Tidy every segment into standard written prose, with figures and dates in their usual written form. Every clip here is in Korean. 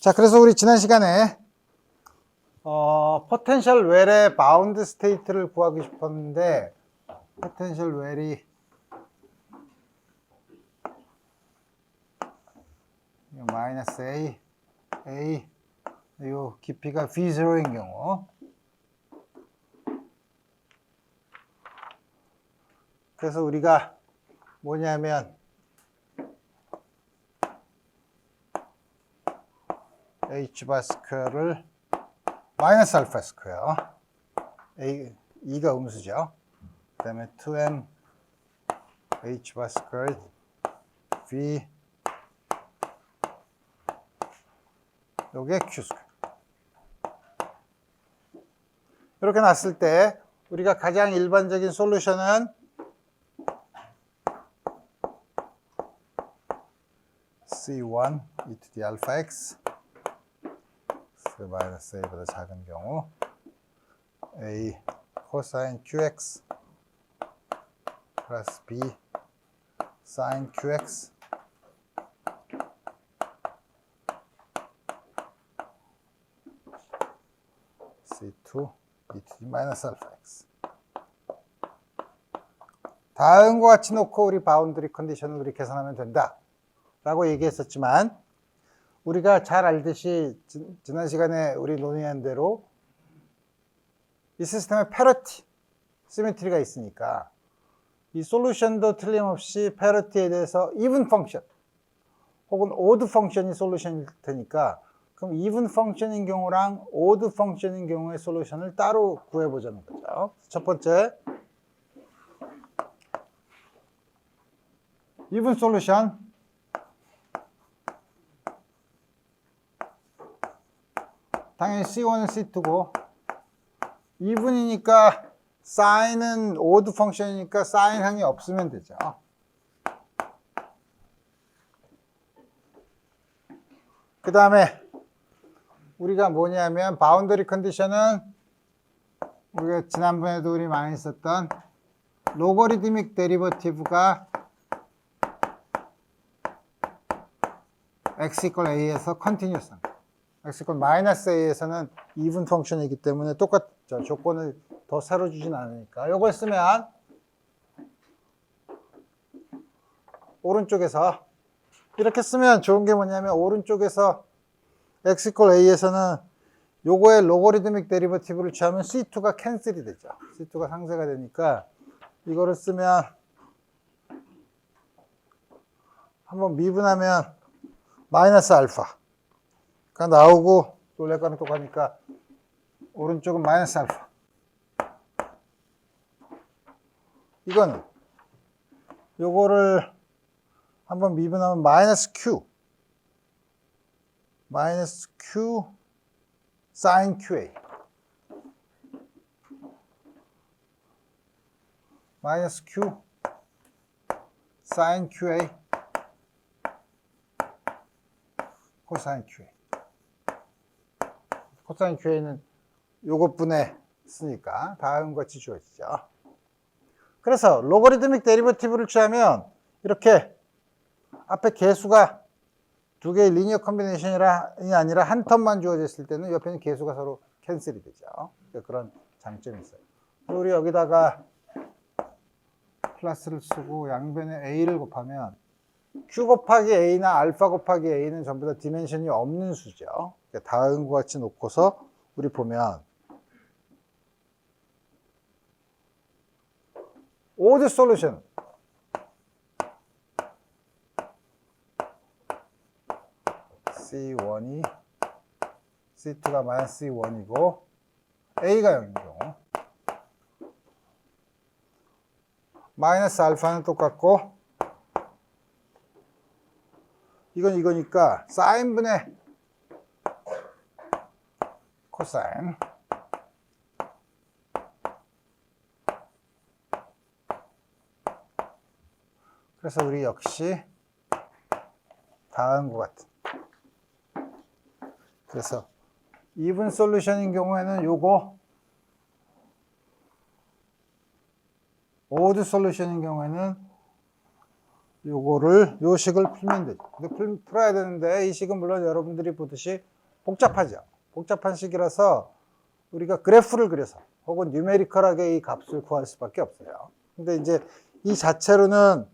자, 그래서 우리 지난 시간에 포텐셜 웰의 바운드 스테이트를 구하고 싶었는데, 포텐셜 웰이 마이너스 A, 요 깊이가 V0인 경우, 그래서 우리가 뭐냐면 H바 스퀘어를 마이너스 알파 스퀘어, E가 음수죠. 그 다음에 2M H바 스퀘어 V, 요게 Q 스퀘어. 이렇게 놨을 때 우리가 가장 일반적인 솔루션은 C1 e to the alpha x 마이너스 A보다 작은 경우 A 코사인 QX 플러스 B 사인 QX C2 e to the 마이너스 알파 x. 다음과 같이 놓고 우리 바운드리 컨디션을 우리 계산하면 된다 라고 얘기했었지만, 우리가 잘 알듯이 지난 시간에 우리 논의한 대로 이 시스템에 패러티, 시메트리가 있으니까 이 솔루션도 틀림없이 패러티에 대해서 even 펑션 혹은 odd 펑션이 솔루션일 테니까, 그럼 even 펑션인 경우랑 odd 펑션인 경우의 솔루션을 따로 구해보자는 거죠. 첫 번째, even 솔루션, 당연히 C1은 C2고, even이니까 사인은 odd 펑션이니까 사인 항이 없으면 되죠. 그 다음에 우리가 뭐냐면 바운더리 컨디션은 우리가 지난번에도 우리 많이 썼던 로거리드믹 데리버티브가 x = a에서 컨티뉴스, x = 마이너스 a에서는 even 펑션이기 때문에 똑같죠. 조건을 더 새로 주진 않으니까. 이걸 쓰면 오른쪽에서 이렇게 쓰면 좋은 게 뭐냐면, 오른쪽에서 x = a에서는 요거의 로거리드믹 데리버티브를 취하면 C2가 캔슬이 되죠. C2가 상쇄가 되니까 이거를 쓰면 한번 미분하면 마이너스 알파가 나오고, 놀랄거는 똑같으니까 오른쪽은 마이너스 알파. 이거는 요거를 한번 미분하면 마이너스 Q 사인 QA, 마이너스 Q 사인 QA 코사인 QA. 코사인 QA는 요것분에 쓰니까 다음과 같이 주어지죠. 그래서 로거리드믹 데리버티브를 취하면 이렇게 앞에 개수가 두 개의 리니어 컨비네이션이 아니라 한 텀만 주어졌을 때는 옆에 있는 개수가 서로 캔슬이 되죠. 그런 장점이 있어요. 우리 여기다가 플러스를 쓰고 양변에 A를 곱하면 Q 곱하기 A나 알파 곱하기 A는 전부 다 디멘션이 없는 수죠. 다음과 같이 놓고서 우리 보면 odd 솔루션, C1이 C2가 마이너스 C1이고 A가 0인 경우, 마이너스 알파는 똑같고, 이건 이거니까 사인분의 코사인, 그래서 우리 역시 다음과 같은, 그래서 even 솔루션인 경우에는 요거, odd 솔루션인 경우에는 요거를 요 식을 풀면 되죠. 근데 풀어야 되는데 이 식은 물론 여러분들이 보듯이 복잡하죠. 복잡한 식이라서 우리가 그래프를 그려서 혹은 뉴메리컬하게 이 값을 구할 수밖에 없어요. 근데 이제 이 자체로는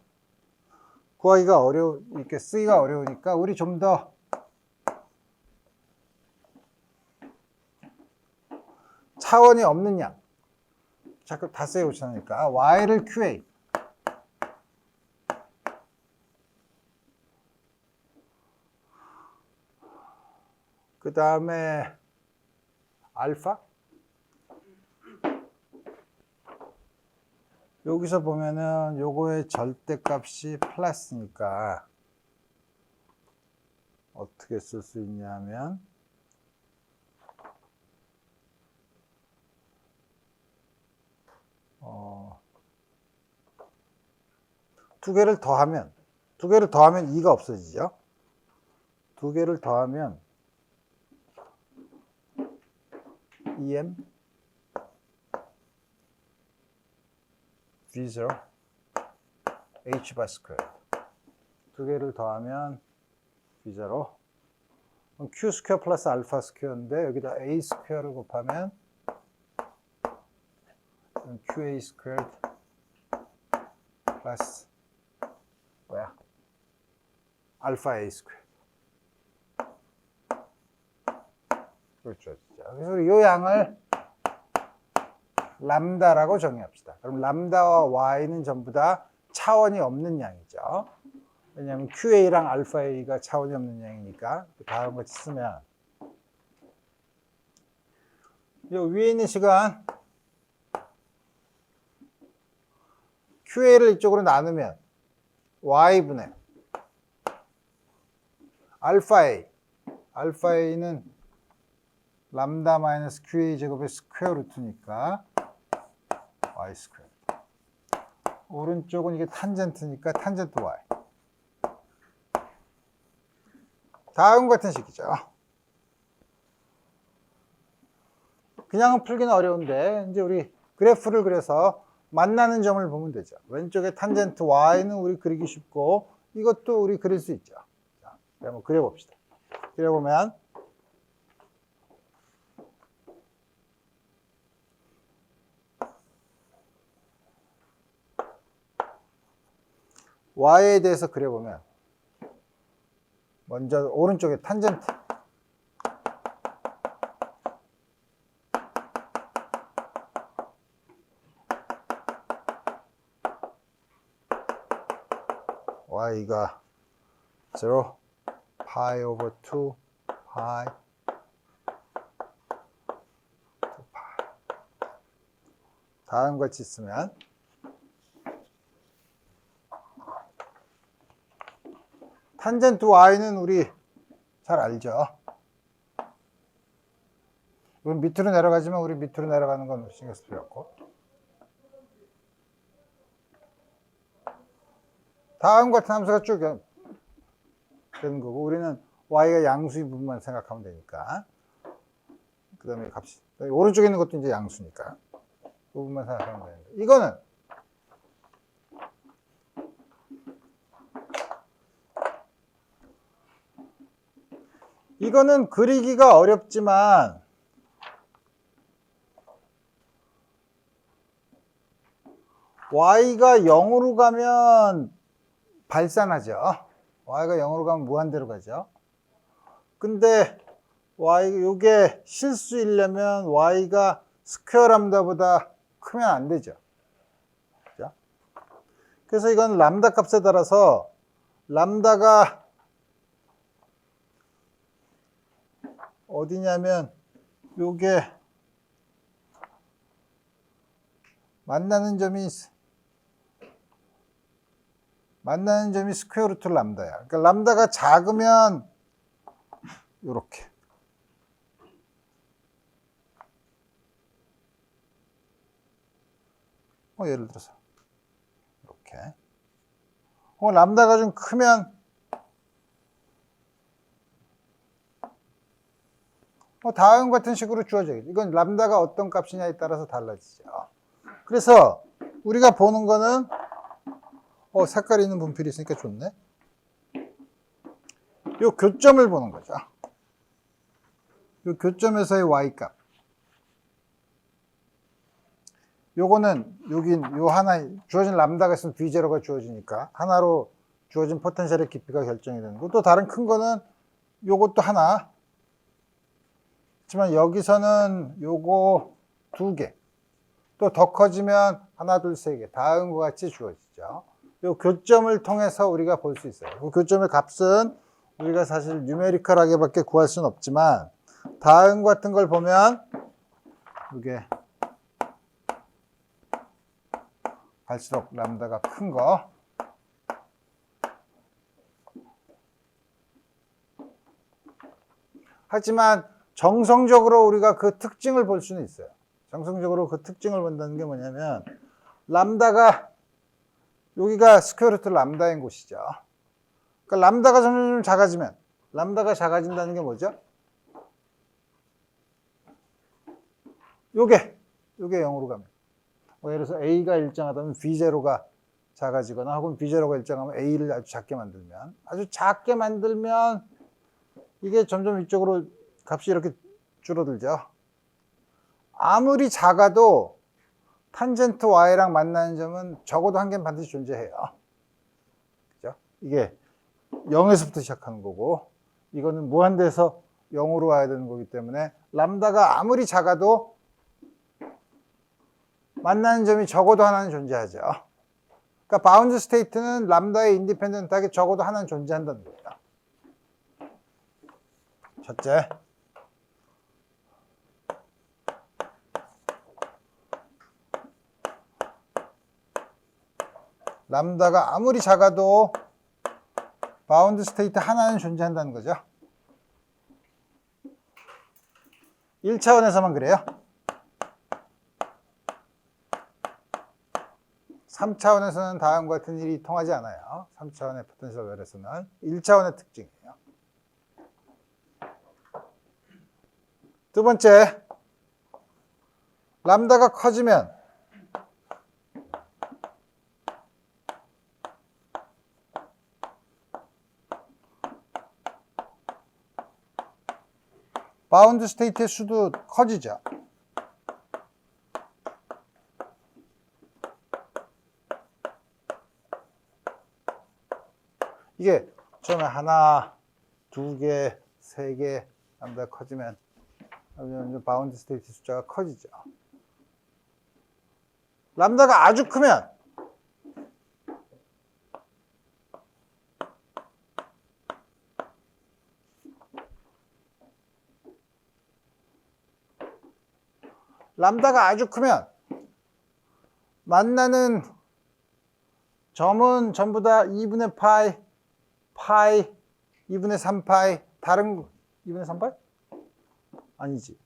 구하기가 이렇게 쓰기가 어려우니까 우리 좀 더 차원이 없는 양. 자꾸 다 써오시니까 y를 qa. 그 다음에 알파. 여기서 보면은 요거의 절대값이 플러스니까 어떻게 쓸 수 있냐면 두 개를 더하면 2가 없어지죠. 두 개를 더하면 EM V0 H 바 스퀘어. 두 개를 더하면 V0 Q 스퀘어 플러스 알파 스퀘어인데 여기다 A 스퀘어를 곱하면 QA 스퀘어 플러스 알파 A 스퀘어. 그렇죠. 그래서 이 양을 람다라고 정의합시다. 그럼 람다와 y는 전부 다 차원이 없는 양이죠. 왜냐하면 QA랑 알파 A가 차원이 없는 양이니까 다음 같이 쓰면 이 위에 있는 시간 QA를 이쪽으로 나누면 y분의 알파 A. 알파 A는 람다 마이너스 QA 제곱의 스퀘어 루트니까 y 스퀘어. 오른쪽은 이게 탄젠트니까 탄젠트 y. 다음 같은 식이죠. 그냥은 풀기는 어려운데 이제 우리 그래프를 그려서 만나는 점을 보면 되죠. 왼쪽에 탄젠트 y는 우리 그리기 쉽고 이것도 우리 그릴 수 있죠. 자, 한번 그려봅시다. 그려보면 y에 대해서 그려보면 먼저 오른쪽에 탄젠트 y가 0 파이 오버 2 파이 2파이. 다음 같이 쓰면 탄젠트 y는 우리 잘 알죠. 이건 밑으로 내려가지만 우리 밑으로 내려가는 건 신경 쓸 필요 없고. 다음 같은 함수가 쭉 되는 거고 우리는 y가 양수인 부분만 생각하면 되니까. 그 다음에 값이 오른쪽에 있는 것도 이제 양수니까 그 부분만 생각하면 되는데 이거는 그리기가 어렵지만 y가 0으로 가면 발산하죠. y가 0으로 가면 무한대로 가죠. 근데 요게 실수이려면 y가 스퀘어 람다보다 크면 안 되죠. 그죠? 그래서 이건 람다 값에 따라서 람다가 어디냐면 요게 만나는 점이 스퀘어 루트 람다야. 그러니까 람다가 작으면 요렇게. 예를 들어서 이렇게. 람다가 좀 크면 다음 같은 식으로 주어져요. 이건 람다가 어떤 값이냐에 따라서 달라지죠. 그래서 우리가 보는 거는 색깔 있는 분필이 있으니까 좋네. 요 교점을 보는 거죠. 요 교점에서의 y값. 요거는 여긴 요 하나 주어진 람다가 있으면 v0가 주어지니까 하나로 주어진 포텐셜의 깊이가 결정이 되는 거. 또 다른 큰 거는 요것도 하나. 하지만 여기서는 요거 2개. 또 더 커지면 하나, 둘, 세 개. 다음과 같이 주어지죠. 요 교점을 통해서 우리가 볼 수 있어요. 그 교점의 값은 우리가 사실 뉴메리컬하게밖에 구할 수는 없지만 다음 같은 걸 보면 이게 갈수록 람다가 큰 거. 하지만 정성적으로 우리가 그 특징을 볼 수는 있어요. 정성적으로 그 특징을 본다는 게 뭐냐면 람다가 여기가 스퀘어 루트 람다인 곳이죠. 그러니까 람다가 점점 작아지면 람다가 작아진다는 게 뭐죠? 요게 0으로 가면 예를 들어서 A가 일정하다면 B0가 작아지거나 혹은 B0가 일정하면 A를 아주 작게 만들면 이게 점점 이쪽으로 값이 이렇게 줄어들죠. 아무리 작아도 탄젠트 y랑 만나는 점은 적어도 한 개는 반드시 존재해요. 그죠? 이게 0에서부터 시작하는 거고 이거는 무한대에서 0으로 와야 되는 거기 때문에 람다가 아무리 작아도 만나는 점이 적어도 하나는 존재하죠. 그러니까 바운드 스테이트는 람다의 인디펜던트하게 적어도 하나는 존재한다는 거예요. 첫째, 람다가 아무리 작아도 바운드 스테이트 하나는 존재한다는 거죠. 1차원에서만 그래요. 3차원에서는 다음과 같은 일이 통하지 않아요. 3차원의 포텐셜 웰에서는 1차원의 특징이에요. 두 번째, 람다가 커지면 바운드 스테이트의 수도 커지죠. 이게 처음에 하나, 두 개, 세 개 람다 커지면 바운드 스테이트 숫자가 커지죠. 람다가 아주 크면 만나는 점은 전부 다 2분의 파이, 2분의 3파이, 다른 2분의 3파이? 아니지.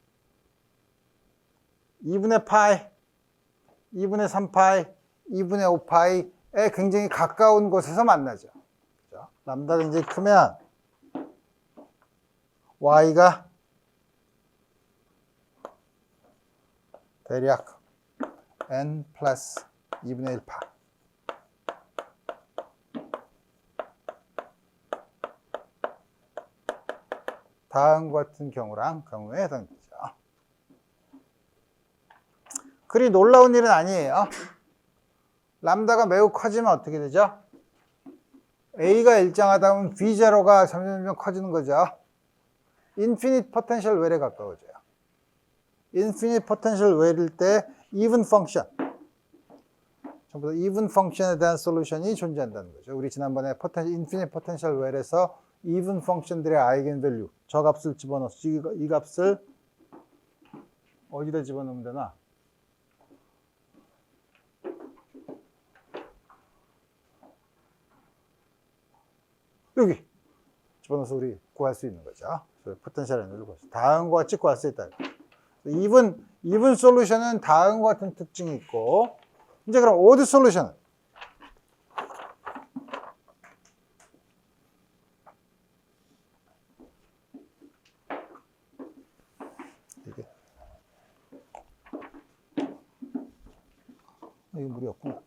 2분의 파이, 2분의 3파이, 2분의 5파이에 굉장히 가까운 곳에서 만나죠. 그렇죠? 람다가 이제 크면 y가 대략 n 플러스 2분의 1파. 다음과 같은 경우에 해당되죠. 그리 놀라운 일은 아니에요. 람다가 매우 커지면 어떻게 되죠? A가 일정하다 보면 B0가 점점 커지는 거죠. 인피니트 포텐셜 웰에 가까워져요. 인피니트 포텐셜 웰일 때 even 펑션, 전부 다 even 펑션에 대한 솔루션이 존재한다는 거죠. 우리 지난번에 인피니트 포텐셜 웰에서 even 펑션들의 아이겐 밸류, 저 값을 집어넣어서 이 값을 어디다 집어넣으면 되나? 여기 집어넣어서 우리 구할 수 있는 거죠. 포텐셜 에너지를 구할 수. 다음과 같이 구할 수 있다. even 솔루션은 다음과 같은 특징이 있고, 이제 그럼 odd 솔루션은 이게 물이 없구나.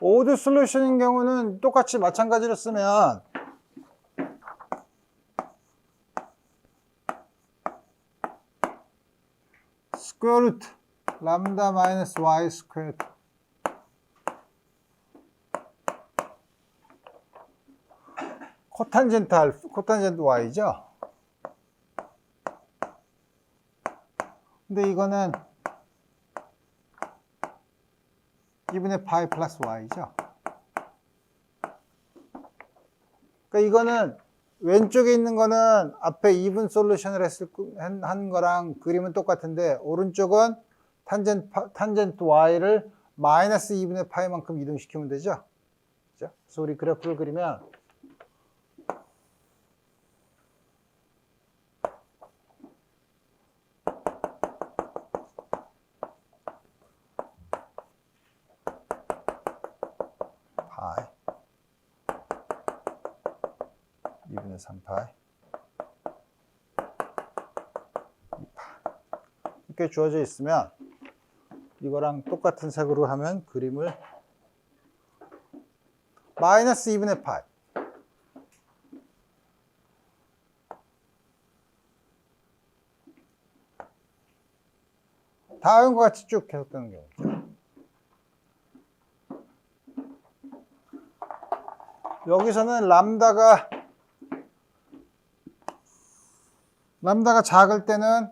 오드 솔루션인 경우는 똑같이 마찬가지로 쓰면 스퀘어 루트 람다 마이너스 y 스퀘어 코탄젠트 y죠. 근데 이거는 2분의 파이 플러스 y죠. 그러니까 이거는 왼쪽에 있는 거는 앞에 2분 솔루션을 한 거랑 그림은 똑같은데 오른쪽은 탄젠트 y를 마이너스 2분의 파이만큼 이동시키면 되죠. 그렇죠? 그래서 우리 그래프를 그리면 파이 2분의 3파이 2파 이렇게 주어져 있으면 이거랑 똑같은 색으로 하면 그림을 마이너스 2분의 파이 다음과 같이 쭉 계속되는 경우죠. 여기서는 람다가 작을 때는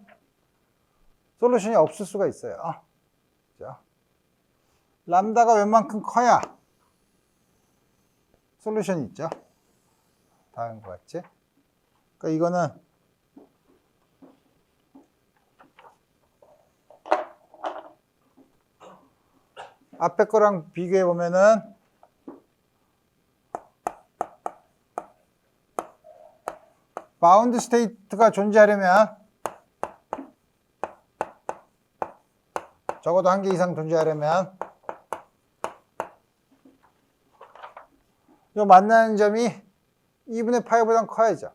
솔루션이 없을 수가 있어요. 그렇죠? 람다가 웬만큼 커야 솔루션이 있죠. 다음과 같이. 그러니까 이거는 앞에 거랑 비교해 보면은 바운드 스테이트가 존재하려면 적어도 한 개 이상 존재하려면 이 만나는 점이 2분의 파이보다 커야죠.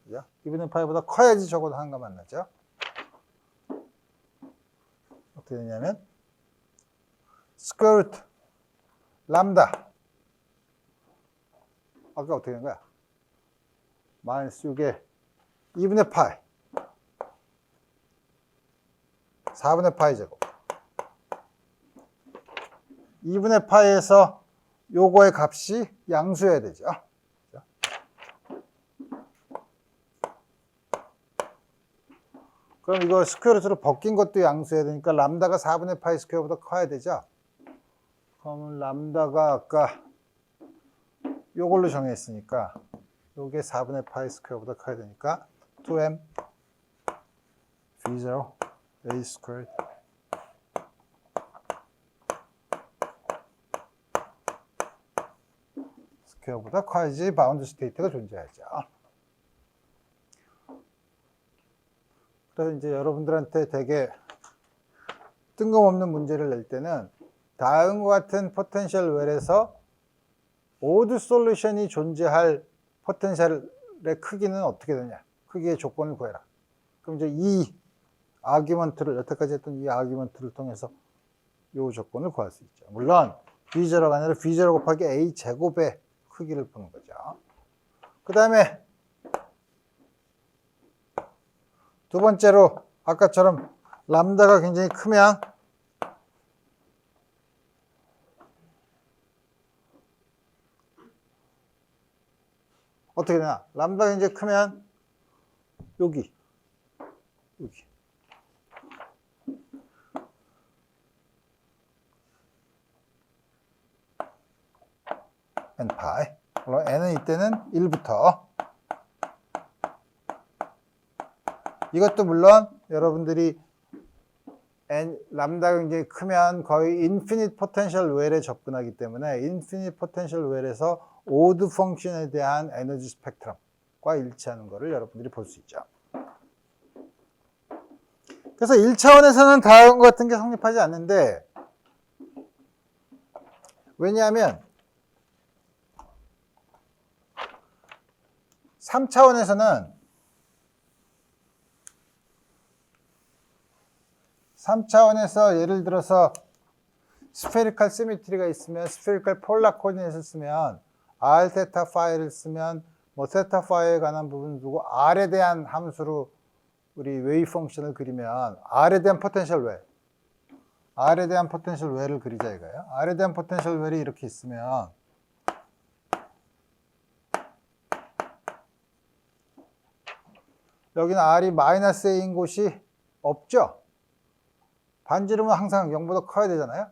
그죠? 2분의 파이보다 커야지 적어도 한 개 만나죠. 어떻게 되냐면 스퀘어 루트 람다 아까 어떻게 된 거야? 마이너스 6에 2분의 파이 4분의 파이 제곱 2분의 파이에서 요거의 값이 양수여야 되죠. 그럼 이거 스퀘어 루트로 벗긴 것도 양수여야 되니까 람다가 4분의 파이 스퀘어보다 커야 되죠. 그러면 람다가 아까 요걸로 정했으니까 요게 4분의 파이 스퀘어보다 커야 되니까 2m v0 a 스퀘어 스퀘어보다 커야지 바운드 스테이트가 존재하죠. 그래서 이제 여러분들한테 되게 뜬금없는 문제를 낼 때는 다음과 같은 포텐셜 웰에서 오드 솔루션이 존재할 포텐셜의 크기는 어떻게 되냐? 크기의 조건을 구해라. 그럼 이제 이 아규먼트를 여태까지 했던 이 아규먼트를 통해서 이 조건을 구할 수 있죠. 물론 B0가 아니라 B0 곱하기 A 제곱의 크기를 푸는 거죠. 그 다음에 두 번째로 아까처럼 람다가 굉장히 크면 어떻게 되나? 람다가 이제 크면 여기 n 파이 물론 n은 이때는 1부터 이것도 물론 여러분들이 람다가 굉장히 크면 거의 인피니트 포텐셜 웰에 접근하기 때문에 인피니트 포텐셜 웰에서 오드 펑션에 대한 에너지 스펙트럼과 일치하는 것을 여러분들이 볼 수 있죠. 그래서 1차원에서는 다음과 같은 게 성립하지 않는데 왜냐하면 3차원에서 예를 들어서 스페리컬 시미트리가 있으면 스페리컬 폴라 코디네이트를 쓰면 r 테타 파이를 쓰면 뭐 테타 파이에 관한 부분 두고 r에 대한 함수로 우리 웨이브 펑션을 그리면 r에 대한 포텐셜 웰, r에 대한 포텐셜 웰을 그리자 이거예요. r에 대한 포텐셜 웰이 이렇게 있으면 여기는 r이 마이너스 a인 곳이 없죠. 반지름은 항상 0보다 커야 되잖아요.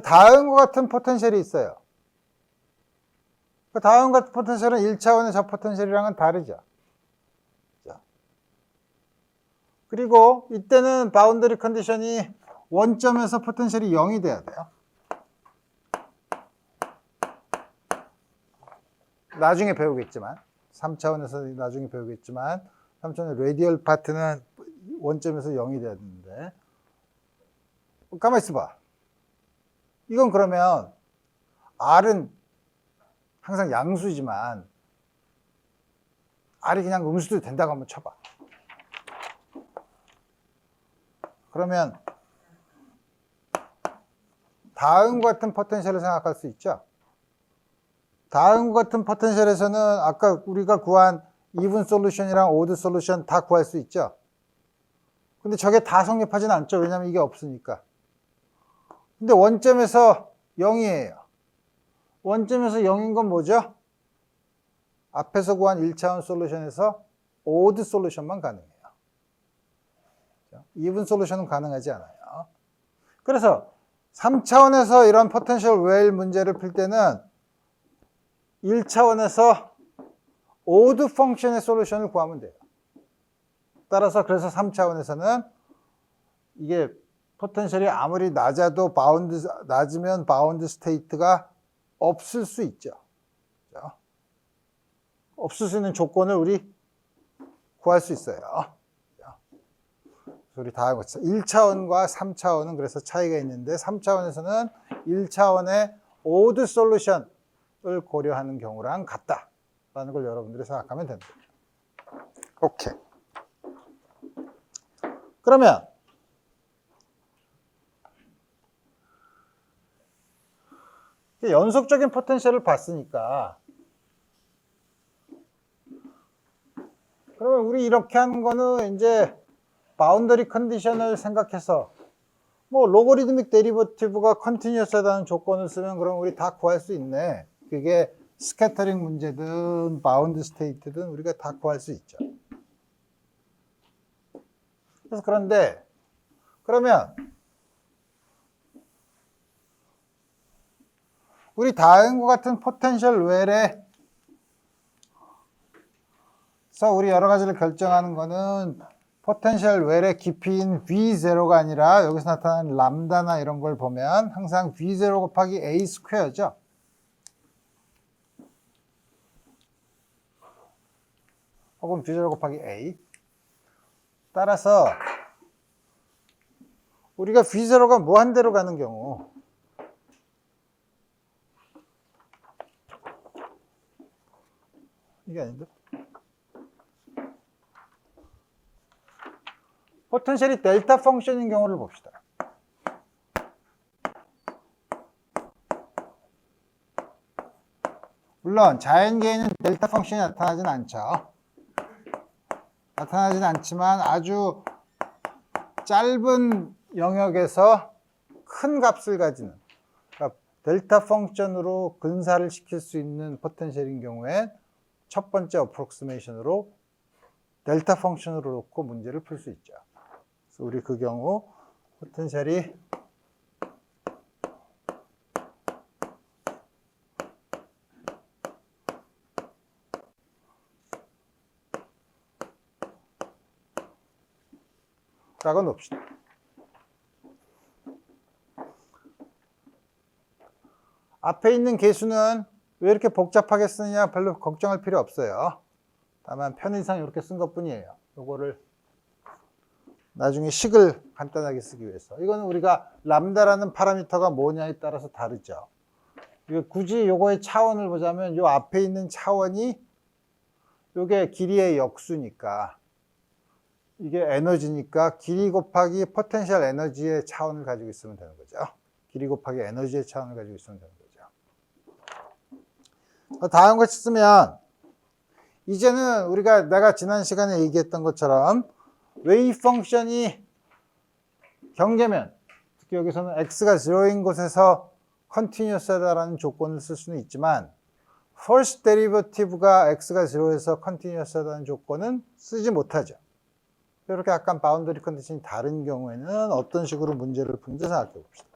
다음과 같은 포텐셜이 있어요. 다음과 같은 포텐셜은 1차원의 저 포텐셜이랑은 다르죠. 그리고 이때는 바운더리 컨디션이 원점에서 포텐셜이 0이 돼야 돼요. 나중에 배우겠지만 3차원에서 나중에 배우겠지만 3차원의 레디얼 파트는 원점에서 0이 돼야 되는데 가만히 있어봐. 이건 그러면 R은 항상 양수지만 R이 그냥 음수도 된다고 한번 쳐봐. 그러면 다음과 같은 포텐셜을 생각할 수 있죠. 다음과 같은 포텐셜에서는 아까 우리가 구한 이븐 솔루션이랑 오드 솔루션 다 구할 수 있죠. 근데 저게 다 성립하지는 않죠. 왜냐하면 이게 없으니까. 근데 원점에서 0이에요. 원점에서 0인 건 뭐죠? 앞에서 구한 1차원 솔루션에서 오드 솔루션만 가능해요. 이븐 솔루션은 가능하지 않아요. 그래서 3차원에서 이런 포텐셜 웰 문제를 풀 때는 1차원에서 오드 펑션의 솔루션을 구하면 돼요. 따라서 그래서 3차원에서는 이게 포텐셜이 아무리 낮으면 바운드 스테이트가 없을 수 있죠. 없을 수 있는 조건을 우리 구할 수 있어요. 우리 다 알고 있죠. 1차원과 3차원은 그래서 차이가 있는데 3차원에서는 1차원의 오드 솔루션을 고려하는 경우랑 같다라는 걸 여러분들이 생각하면 됩니다. 오케이. 그러면 연속적인 포텐셜을 봤으니까 그러면 우리 이렇게 하는 거는 이제 바운더리 컨디션을 생각해서 뭐 로거리드믹 데리버티브가 컨티뉴어스하다는 조건을 쓰면 그럼 우리 다 구할 수 있네. 그게 스캐터링 문제든 바운드 스테이트든 우리가 다 구할 수 있죠. 그래서 그러면 우리 다음과 같은 포텐셜 웰에서 우리 여러 가지를 결정하는 거는 포텐셜 웰의 깊이인 V0가 아니라 여기서 나타나는 람다나 이런 걸 보면 항상 V0 곱하기 A 스퀘어죠. 혹은 V0 곱하기 A. 따라서 우리가 V0가 무한대로 가는 경우 이게 아닌데? 포텐셜이 델타 펑션인 경우를 봅시다. 물론 자연계에는 델타 펑션이 나타나진 않죠. 나타나진 않지만 아주 짧은 영역에서 큰 값을 가지는, 그러니까 델타 펑션으로 근사를 시킬 수 있는 포텐셜인 경우에 첫 번째 어프록시메이션으로 델타 펑션으로 놓고 문제를 풀 수 있죠. 그래서 우리 그 경우 포텐셜이 라고 놓읍시다. 앞에 있는 계수는 왜 이렇게 복잡하게 쓰느냐 별로 걱정할 필요 없어요. 다만 편의상 이렇게 쓴 것뿐이에요. 요거를 나중에 식을 간단하게 쓰기 위해서. 이거는 우리가 람다라는 파라미터가 뭐냐에 따라서 다르죠. 굳이 요거의 차원을 보자면 요 앞에 있는 차원이 요게 길이의 역수니까 이게 에너지니까 길이 곱하기 포텐셜 에너지의 차원을 가지고 있으면 되는 거죠. 길이 곱하기 에너지의 차원을 가지고 있으면 되는 거죠. 다음 같이 쓰면 이제는 내가 지난 시간에 얘기했던 것처럼 웨이브 펑션이 경계면, 특히 여기서는 x가 0인 곳에서 컨티뉴어스하다라는 조건을 쓸 수는 있지만 first derivative가 x가 0에서 컨티뉴어스하다는 조건은 쓰지 못하죠. 이렇게 약간 바운더리 컨디션이 다른 경우에는 어떤 식으로 문제를 푸는지 생각해 봅시다.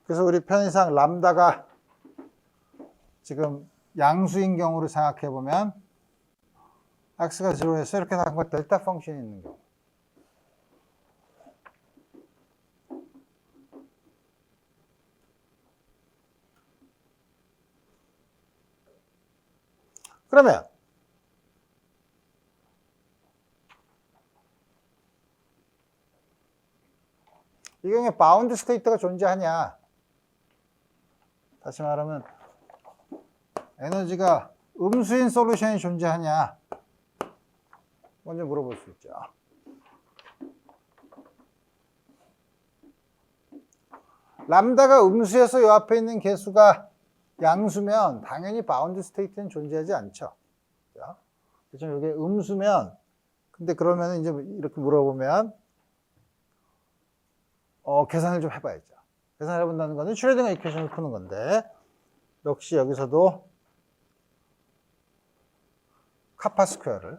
그래서 우리 편의상 람다가 지금 양수인 경우를 생각해 보면 x가 0에서 이렇게 나온 것 델타 펑션이 있는 경우. 그러면 이 경우에 바운드 스테이트가 존재하냐? 다시 말하면 에너지가 음수인 솔루션이 존재하냐? 먼저 물어볼 수 있죠. 람다가 음수에서 이 앞에 있는 개수가 양수면 당연히 바운드 스테이트는 존재하지 않죠. 그렇죠? 이게 음수면, 근데 그러면 이제 이렇게 물어보면 계산을 좀 해봐야죠. 계산을 해본다는 거는 슈레딩거 이퀘이션을 푸는 건데, 역시 여기서도 카파 스퀘어를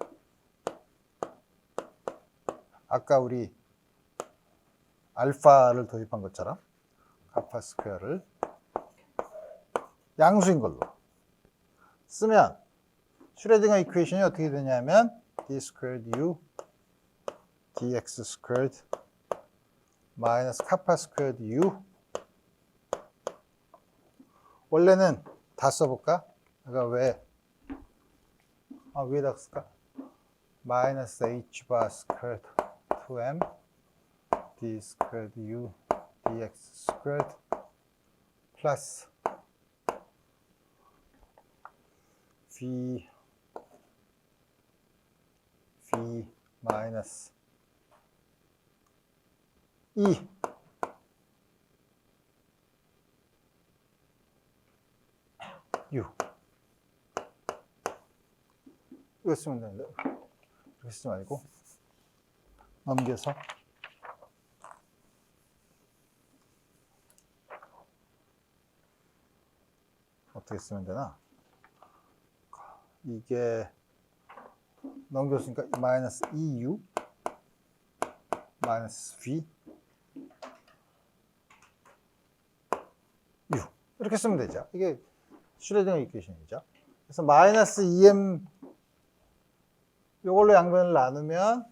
아까 우리 알파를 도입한 것처럼 카파 스퀘어를 양수인 걸로 쓰면 슈레딩거 이퀘이션이 어떻게 되냐면 d squared u dx squared 마이너스 카파 스퀘어드 u. 원래는 다 써볼까? 내가 위에다 쓸까? 마이너스 h 바 스퀘어드 2m d 스퀘어드 u dx 스퀘어드 플러스 v 마이너스 2 u. 이거 쓰면 되는데 이렇게 쓰지 말고 넘겨서 어떻게 쓰면 되나? 이게 넘겼으니까 마이너스 2u 마이너스 v u 이렇게 쓰면 되죠. 이게 슈레딩거 이퀘이션이죠. 그래서 마이너스 2m 이걸로 양변을 나누면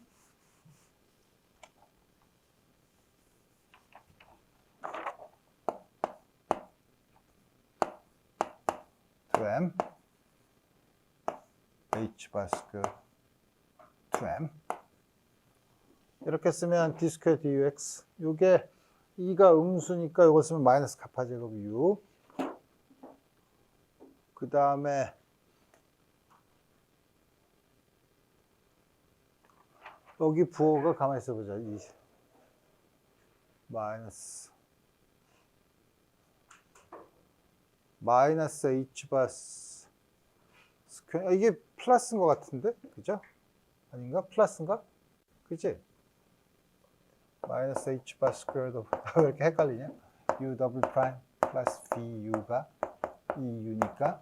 m h 바스크 2m 이렇게 쓰면 d 스퀘어 dux 요게 2가 음수니까 이걸 쓰면 마이너스 카파 제곱 u 그 다음에 여기 부호가 가만히 있어보자. 마이너스 h 바스 스퀘어 이게 플러스인 것 같은데 그죠? 아닌가? 플러스인가? 그치? 마이너스 h 바스 스퀘어도 왜 이렇게 헷갈리냐? u 더블 프라임 플러스 vu가 2u니까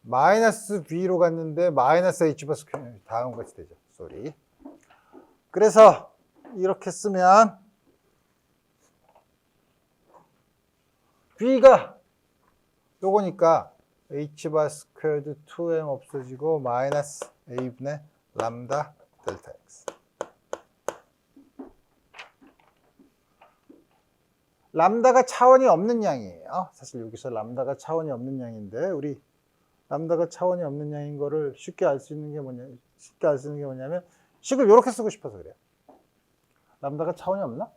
마이너스 v로 갔는데 마이너스 h 바스 스퀘어 다음 같이 되죠. 쏘리. 그래서 이렇게 쓰면 v가 요거니까 h 바 스퀘어드 2m 없어지고 마이너스 a분의 람다 델타 x. 람다가 차원이 없는 양이에요. 사실 여기서 람다가 차원이 없는 양인데 우리 람다가 차원이 없는 양인 거를 쉽게 알 수 있는 게 뭐냐면 식을 이렇게 쓰고 싶어서 그래요. 람다가 차원이 없나?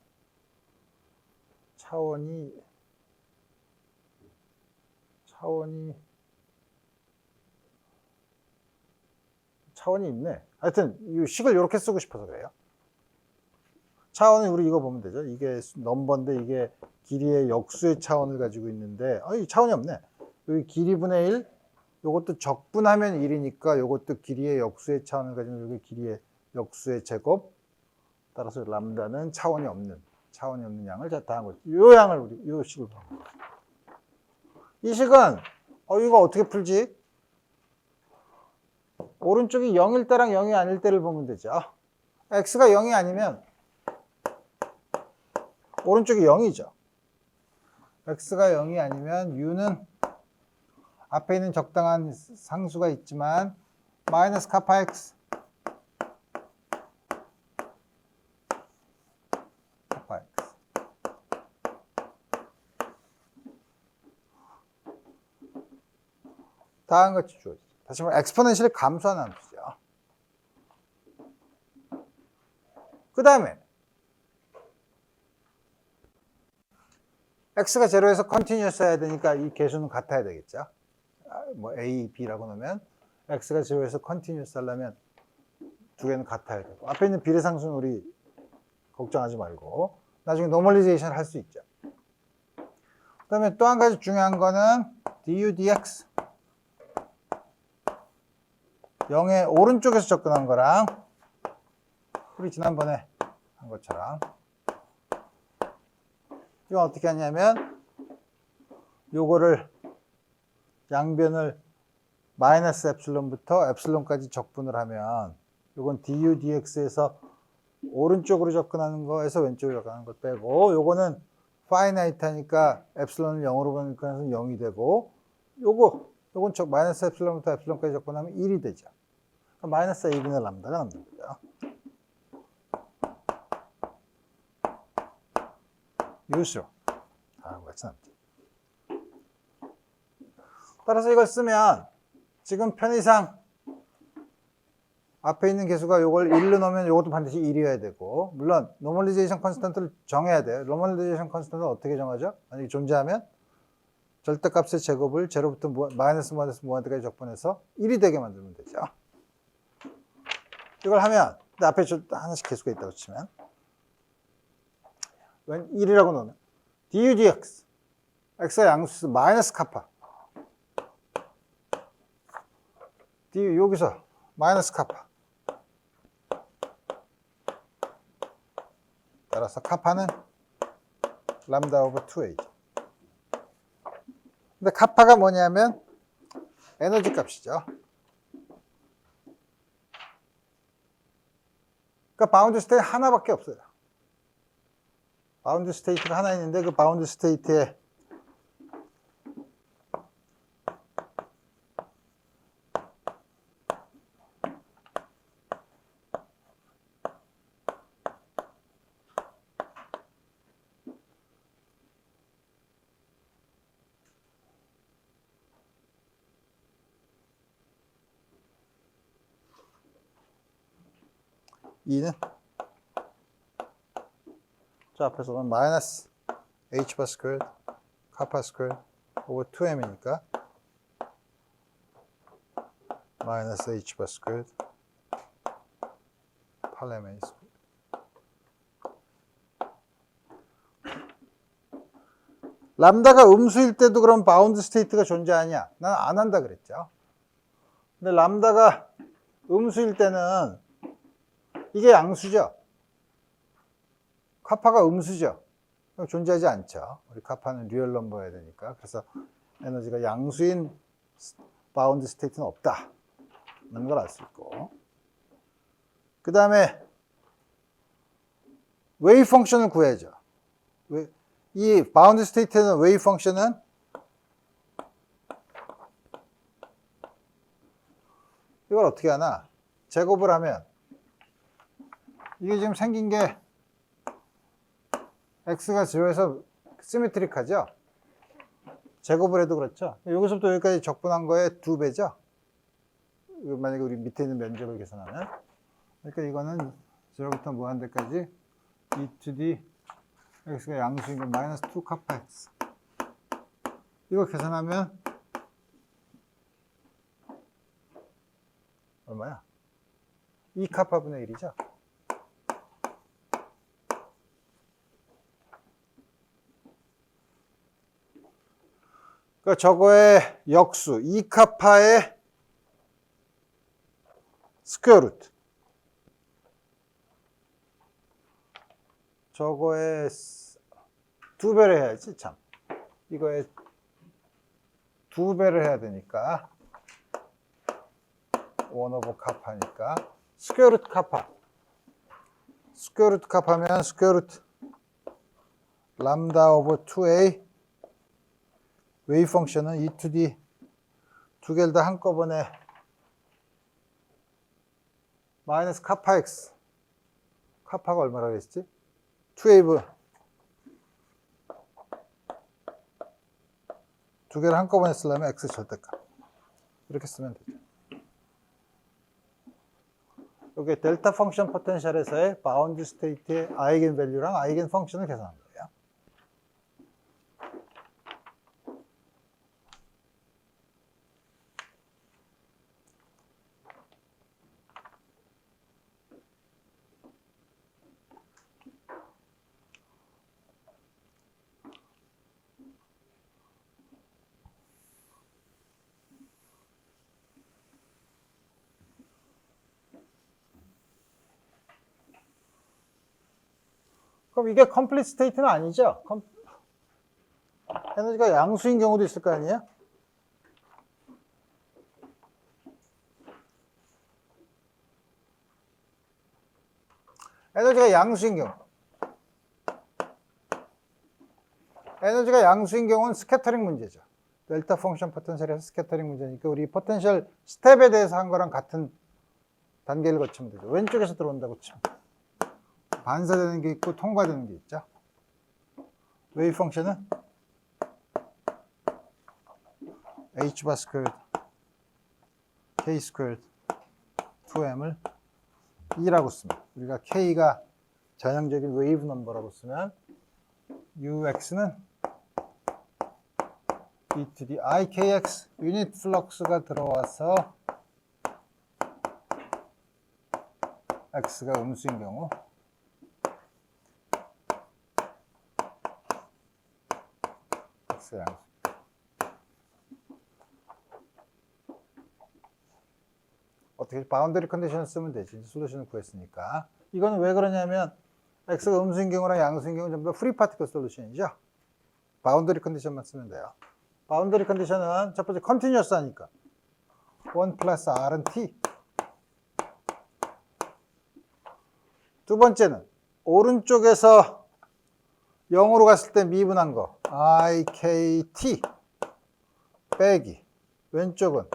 차원이 있네. 하여튼 이 식을 이렇게 쓰고 싶어서 그래요. 차원은 우리 이거 보면 되죠. 이게 넘버인데 이게 길이의 역수의 차원을 가지고 있는데 이 차원이 없네. 여기 길이 분의 1, 요것도 적분하면 1이니까 요것도 길이의 역수의 차원을 가지고 여기 길이의 역수의 제곱, 따라서 람다는 차원이 없는 양을 더한 거죠. 요 양을 우리 요 식을 봐. 이 식은 이거 어떻게 풀지? 오른쪽이 0일 때랑 0이 아닐 때를 보면 되죠. x가 0이 아니면 오른쪽이 0이죠. x가 0이 아니면 u는 앞에 있는 적당한 상수가 있지만 마이너스 카파 x 다음 같이 주어지죠. 다시 말해 엑스포넨셜이 감소하는 함수죠. 그 다음에 x가 제로에서 컨티뉴어스 해야 되니까 이 개수는 같아야 되겠죠. 뭐 a, b라고 놓으면 x가 제로에서 컨티뉴어스 하려면 두 개는 같아야 되고 앞에 있는 비례상수는 우리 걱정하지 말고 나중에 노멀리제이션 할 수 있죠. 그 다음에 또 한 가지 중요한 거는 du, dx 0의 오른쪽에서 접근한 거랑 우리 지난번에 한 것처럼 이건 어떻게 하냐면 요거를 양변을 마이너스 엡실론부터 엡실론까지 적분을 하면 요건 du, dx에서 오른쪽으로 접근하는 거에서 왼쪽으로 접근하는 걸 빼고 요거는 파이나이트 하니까 엡실론을 0으로 보니까 0이 되고 요건 마이너스 엡실론부터 엡실론까지 접근하면 1이 되죠. 마이너스 A분의 람다가 남는 거죠. 유수로 다음 같이 남죠. 따라서 이걸 쓰면 지금 편의상 앞에 있는 개수가 요걸 1로 넣으면 요것도 반드시 1이어야 되고 물론 노멀리제이션 컨스턴트를 정해야 돼요. 노멀리제이션 컨스턴트는 어떻게 정하죠? 만약에 존재하면 절대값의 제곱을 제로부터 마이너스 무한대까지 적분해서 1이 되게 만들면 되죠. 이걸 하면 앞에 하나씩 개수가 있다고 치면 1이라고 넣으면 du dx x의 양수수 마이너스 카파 du 여기서 마이너스 카파 따라서 카파는 람다 오버 2a죠. 근데 카파가 뭐냐면 에너지 값이죠. 그러니까 바운드 스테이트 하나밖에 없어요. 바운드 스테이트가 하나 있는데 그 바운드 스테이트에 E는 저 앞에서 보면 마이너스 h 바 스퀘어드 카파 스퀘어드 오버 2m이니까 마이너스 h 바 스퀘어드 8m 스퀘어드 람다가 음수일 때도 그럼 바운드 스테이트가 존재하냐? 난 안 한다 그랬죠. 근데 람다가 음수일 때는 이게 양수죠. 카파가 음수죠. 존재하지 않죠. 우리 카파는 리얼 넘버여야 되니까. 그래서 에너지가 양수인 바운드 스테이트는 없다. 라는 걸 알 수 있고. 그 다음에 웨이브 펑션을 구해야죠. 이 바운드 스테이트는 웨이브 펑션은 이걸 어떻게 하나? 제곱을 하면 이게 지금 생긴 게 x가 0에서 시메트릭하죠? 제곱을 해도 그렇죠? 여기서부터 여기까지 적분한 거에 2배죠? 만약에 우리 밑에 있는 면적을 계산하면. 그러니까 이거는 0부터 무한대까지 e to d x가 양수인 건 마이너스 2 카파 x. 이거 계산하면 얼마야? 2 카파분의 1이죠? 그러니까 저거의 역수 2카파의 스퀘어 루트. 저거의 2배를 해야지 참. 이거에 2배를 해야 되니까 1/4 카파니까 스퀘어 루트 카파. 스퀘어 루트 카파면 스퀘어 루트 람다 오버 2a 웨이브 펑션은 e to d 두 개를 다 한꺼번에 마이너스 카파 x. 카파가 얼마라 그랬지? 2웨이브 두 개를 한꺼번에 쓰려면 x 절대값. 이렇게 쓰면 되죠. 여기 델타 펑션 포텐셜에서의 바운드 스테이트의 아이겐 밸류랑 아이겐 펑션을 계산한 거예요. 그럼 이게 컴플리트 스테이트는 아니죠? 에너지가 양수인 경우도 있을 거 아니에요? 에너지가 양수인 경우. 에너지가 양수인 경우는 스캐터링 문제죠. 델타 펑션 포텐셜에서 스캐터링 문제니까 우리 포텐셜 스텝에 대해서 한 거랑 같은 단계를 거치면 되죠. 왼쪽에서 들어온다고 치면. 반사되는 게 있고 통과되는 게 있죠. 웨이브 펑션은 h 바 스퀘어드 k 스퀘어드 2m을 2라고 쓰면 우리가 k가 전형적인 웨이브 넘버라고 쓰면 ux는 e to the ikx 유닛 플럭스가 들어와서 x가 음수인 경우 x가 양수. 어떻게 바운더리 컨디션을 쓰면 되지. 솔루션을 구했으니까. 이거는 왜 그러냐면 x가 음수인 경우랑 양수인 경우는 전부 다 프리 파티클 솔루션이죠. 바운더리 컨디션만 쓰면 돼요. 바운더리 컨디션은 첫 번째 컨티뉴어스 하니까 1 플러스 r은 t. 두 번째는 오른쪽에서 0으로 갔을 때 미분한 거 IKT 빼기 왼쪽은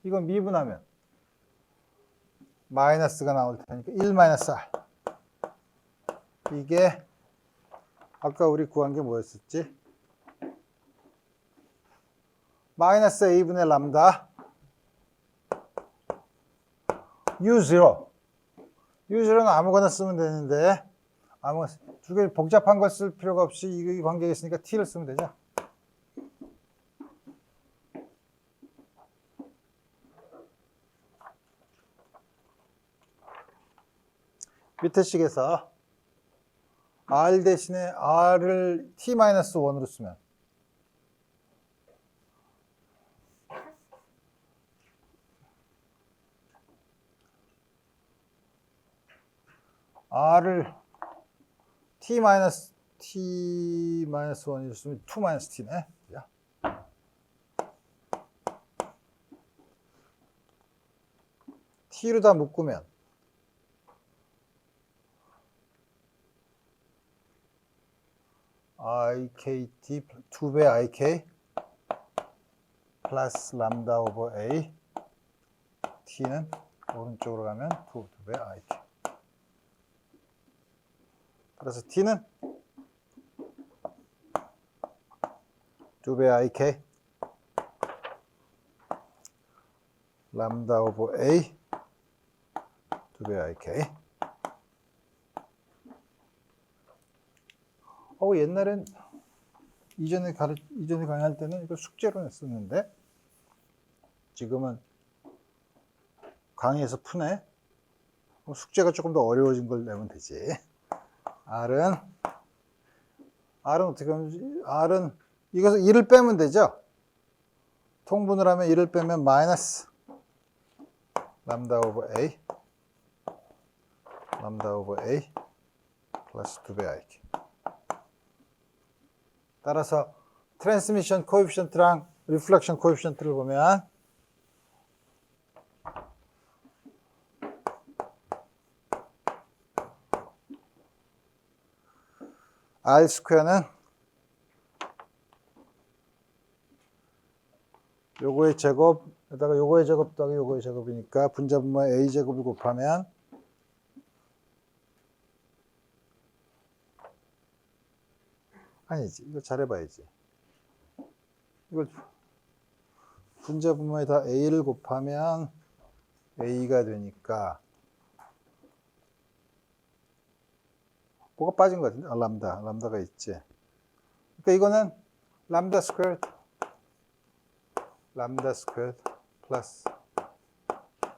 이건 미분하면 마이너스가 나올 테니까 1 마이너스 R. 이게 아까 우리 구한 게 뭐였었지? 마이너스 A분의 람다 U0. U0는 아무거나 쓰면 되는데 아무거나 두 개 복잡한 걸 쓸 필요가 없이 이 관계가 있으니까 T를 쓰면 되죠. 밑에 식에서 R 대신에 R을 T-1으로 쓰면 R을 T-1으로 쓰면 2-T네. T로 다 묶으면 IKT 2배 IK 플러스 람다 오버 A T는 오른쪽으로 가면 2배 IK 그래서 T는 2배 IK 람다 오버 A 2배 IK 옛날엔 이전에 강의할 때는 이거 숙제로 냈었는데 지금은 강의에서 푸네. 숙제가 조금 더 어려워진 걸 내면 되지. R은 어떻게 하면 R은 이것을 1을 빼면 되죠. 통분을 하면 1을 빼면 마이너스 람다 오버 A 람다 오버 A 플러스 2배 IQ. 따라서 트랜스미션 코에피션트랑 리플렉션 코에피션트를 보면 R 스퀘어는 요거의 제곱에다가 요거의 제곱 더하기 요거의 제곱이니까 분자분모의 A 제곱을 곱하면 아니지, 이거 잘해봐야지. 이걸 분자분모에다 A를 곱하면 A가 되니까 뭐가 빠진 것 같은데? 아, 람다가 있지. 그러니까 이거는 람다 스퀘어드 플러스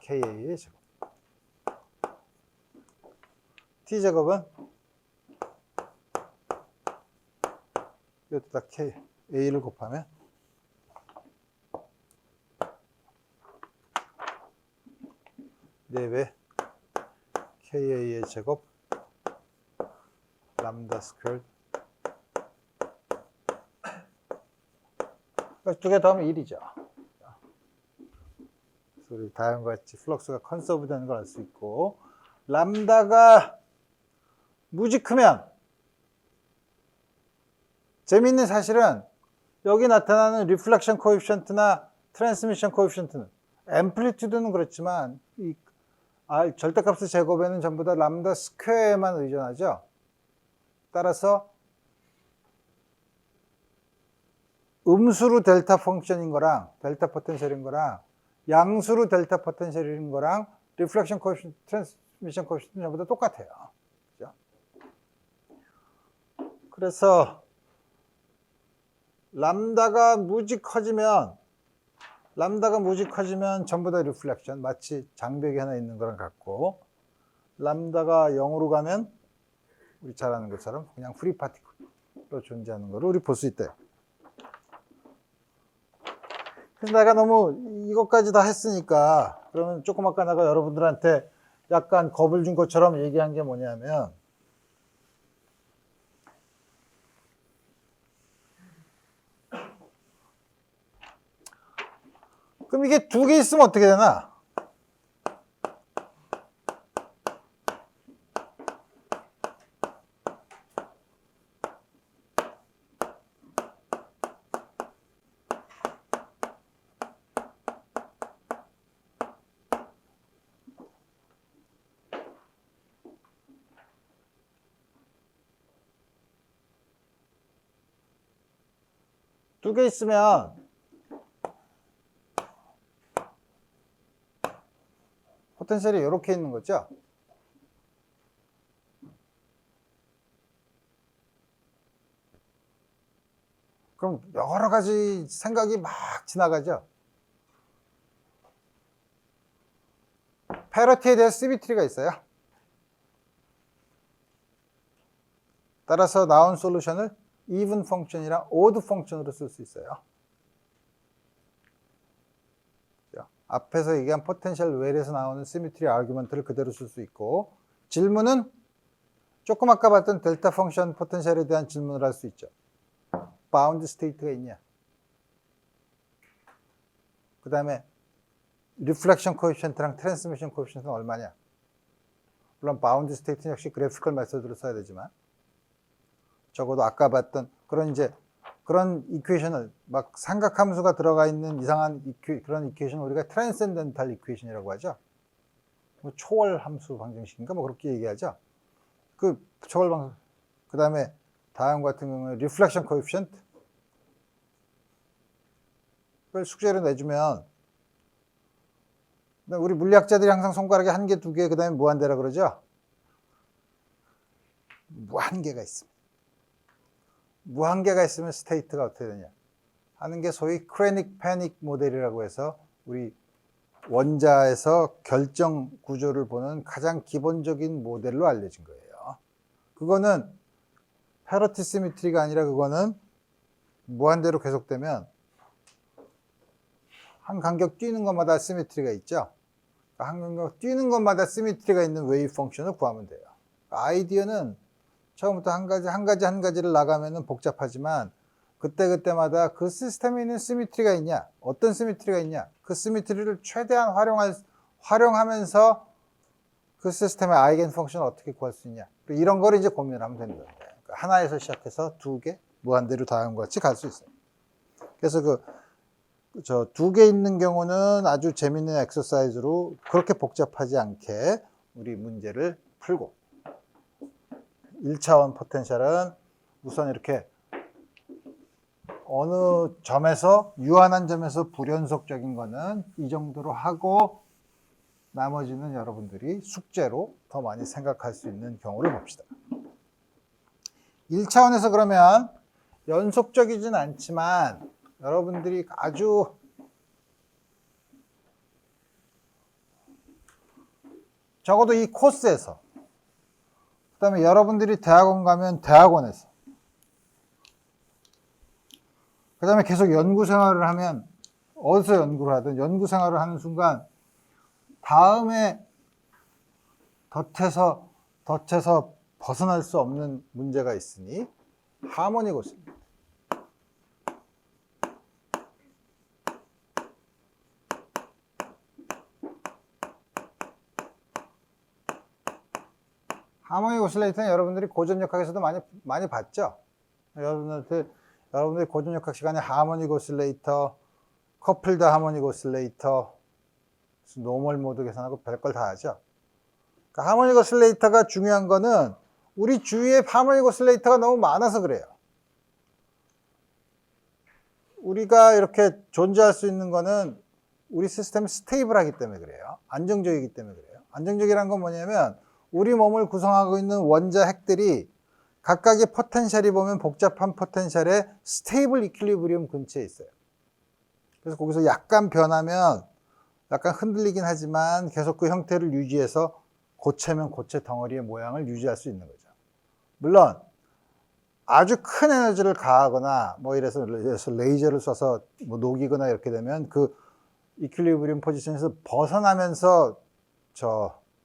KA의 제곱. T제곱은 여기다 A를 곱하면 네 배 KA의 제곱 람다 스퀘어드 두 개 더하면 1이죠. 우리 다음과 같이 플럭스가 컨서브 되는 걸 알 수 있고, 람다가 무지 크면 재미있는 사실은 여기 나타나는 리플렉션 코에피션트나 트랜스미션 코에피션트는 앰플리튜드는 그렇지만 이 절대값의 제곱에는 전부 다 람다 스퀘어에만 의존하죠. 따라서 음수로 델타 펑션인 거랑 델타 포텐셜인 거랑 양수로 델타 포텐셜인 거랑 리플렉션 코에피션트, 트랜스미션 코에피션트 전부 다 똑같아요. 그렇죠? 그래서 람다가 무지 커지면 전부 다 리플렉션, 마치 장벽이 하나 있는 거랑 같고, 람다가 0으로 가면 우리 잘 아는 것처럼 그냥 프리 파티클로 존재하는 거를 우리 볼 수 있대요. 그래서 내가 너무 이것까지 다 했으니까 그러면 조금 아까 내가 여러분들한테 약간 겁을 준 것처럼 얘기한 게 뭐냐면, 그럼 이게 두 개 있으면 어떻게 되나? 두 개 있으면 포텐셜이 이렇게 있는 거죠. 그럼 여러 가지 생각이 막 지나가죠. 패러티에 대한 시미트리가 있어요. 따라서 나온 솔루션을 even 펑션이랑 odd 펑션으로 쓸 수 있어요. 앞에서 얘기한 포텐셜 웰에서 나오는 시미트리 아규먼트를 그대로 쓸 수 있고, 질문은 조금 아까 봤던 델타 펑션 포텐셜에 대한 질문을 할 수 있죠. 바운드 스테이트가 있냐? 그 다음에 리플렉션 코에피션트랑 트랜스미션 코에피션트는 얼마냐? 물론 바운드 스테이트는 역시 그래피컬 메소드로 써야 되지만, 적어도 아까 봤던 그런 이퀘이션을 막 삼각함수가 들어가 있는 이상한 그런 이퀘이션을 우리가 트랜센덴탈 이퀘이션이라고 하죠. 뭐 초월 함수 방정식인가 뭐 그렇게 얘기하죠. 그 초월 방정. 그 다음에 다음 같은 경우에 리플렉션 코에피션트. 그걸 숙제로 내주면, 우리 물리학자들이 항상 손가락에 한 개, 두 개, 그 다음에 무한대라 그러죠. 무한개가 있습니다. 무한개가 있으면 스테이트가 어떻게 되냐 하는 게 소위 크레닉 패닉 모델이라고 해서 우리 원자에서 결정 구조를 보는 가장 기본적인 모델로 알려진 거예요. 그거는 패러티 시미트리가 아니라 그거는 무한대로 계속되면 한 간격 뛰는 것마다 시메트리가 있죠. 한 간격 뛰는 것마다 시메트리가 있는 웨이브 펑션을 구하면 돼요. 아이디어는 처음부터 한 가지를 나가면은 복잡하지만 그때마다 그 시스템에 있는 시메트리가 있냐, 어떤 시메트리가 있냐, 그 시메트리를 최대한 활용하면서 그 시스템의 아이겐 펑션을 어떻게 구할 수 있냐, 이런 거를 이제 고민을 하면 되는 거예요. 그러니까 하나에서 시작해서 두 개, 무한대로 다음과 같이 갈 수 있어요. 그래서 저 두 개 있는 경우는 아주 재밌는 엑서사이즈로 그렇게 복잡하지 않게 우리 문제를 풀고, 1차원 포텐셜은 우선 이렇게 어느 점에서, 유한한 점에서 불연속적인 거는 이 정도로 하고, 나머지는 여러분들이 숙제로 더 많이 생각할 수 있는 경우를 봅시다. 1차원에서 그러면 연속적이진 않지만 여러분들이 아주 적어도 이 코스에서, 그 다음에 여러분들이 대학원 가면 대학원에서, 그 다음에 계속 연구 생활을 하면 어디서 연구를 하든 연구 생활을 하는 순간 다음에 덫에서 벗어날 수 없는 문제가 있으니 하모닉 오실레이터. 하모닉 오실레이터는 여러분들이 고전역학에서도 많이 봤죠. 여러분들이 고전역학 시간에 하모닉 오실레이터, 커플드 하모닉 오실레이터, 노멀 모드 계산하고 별걸 다 하죠. 그러니까 하모닉 오실레이터가 중요한 거는 우리 주위에 하모닉 오실레이터가 너무 많아서 그래요. 우리가 이렇게 존재할 수 있는 거는 우리 시스템이 스테이블하기 때문에 그래요. 안정적이기 때문에 그래요. 안정적이란 건 뭐냐면 우리 몸을 구성하고 있는 원자 핵들이 각각의 포텐셜이 보면 복잡한 포텐셜의 스테이블 이퀄리브리움 근처에 있어요. 그래서 거기서 약간 변하면 약간 흔들리긴 하지만 계속 그 형태를 유지해서 고체면 고체 덩어리의 모양을 유지할 수 있는 거죠. 물론 아주 큰 에너지를 가하거나 뭐 이래서 레이저를 쏴서 뭐 녹이거나 이렇게 되면 그 이퀄리브리움 포지션에서 벗어나면서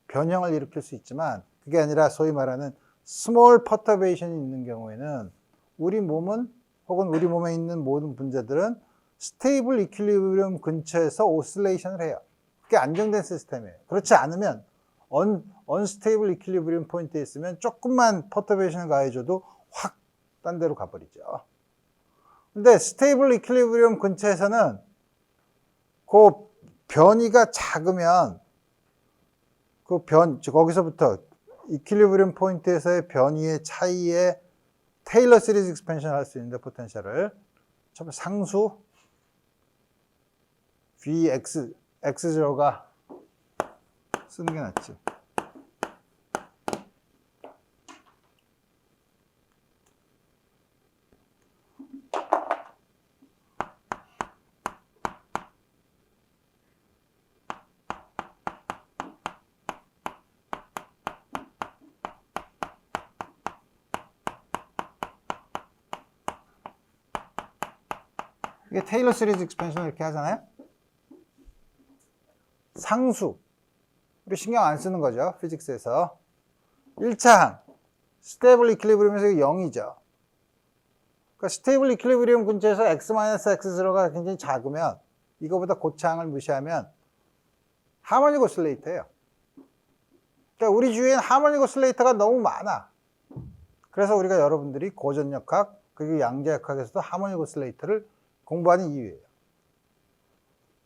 변형을 일으킬 수 있지만, 그게 아니라 소위 말하는 스몰 퍼터베이션이 있는 경우에는 우리 몸은, 혹은 우리 몸에 있는 모든 분자들은 스테이블 이퀄리브리움 근처에서 오실레이션을 해요. 그게 안정된 시스템이에요. 그렇지 않으면 언스테이블 이퀄리브리움 포인트에 있으면 조금만 퍼터베이션을 가해줘도 확 딴 데로 가버리죠. 근데 스테이블 이퀄리브리움 근처에서는 그 변이가 작으면 거기서부터 이퀄리브리움 포인트에서의 변이의 차이에 테일러 시리즈 익스펜션을 할 수 있는데, 포텐셜을 처음에 상수 Vx, X0가 쓰는 게 낫지. 이게 테일러 시리즈 익스펜션을 이렇게 하잖아요. 상수, 우리 신경 안 쓰는 거죠, 피직스에서. 1차항 스테이블 이퀄리브리움에서 0이죠. 그러니까 스테이블 이퀄리브리움 근처에서 x-x0가 굉장히 작으면, 이거보다 고차항을 무시하면 하모닉 오실레이터예요. 그러니까 우리 주위에는 하모닉 오실레이터가 너무 많아. 그래서 우리가 여러분들이 고전역학 그리고 양자역학에서도 하모닉 오실레이터를 공부하는 이유예요.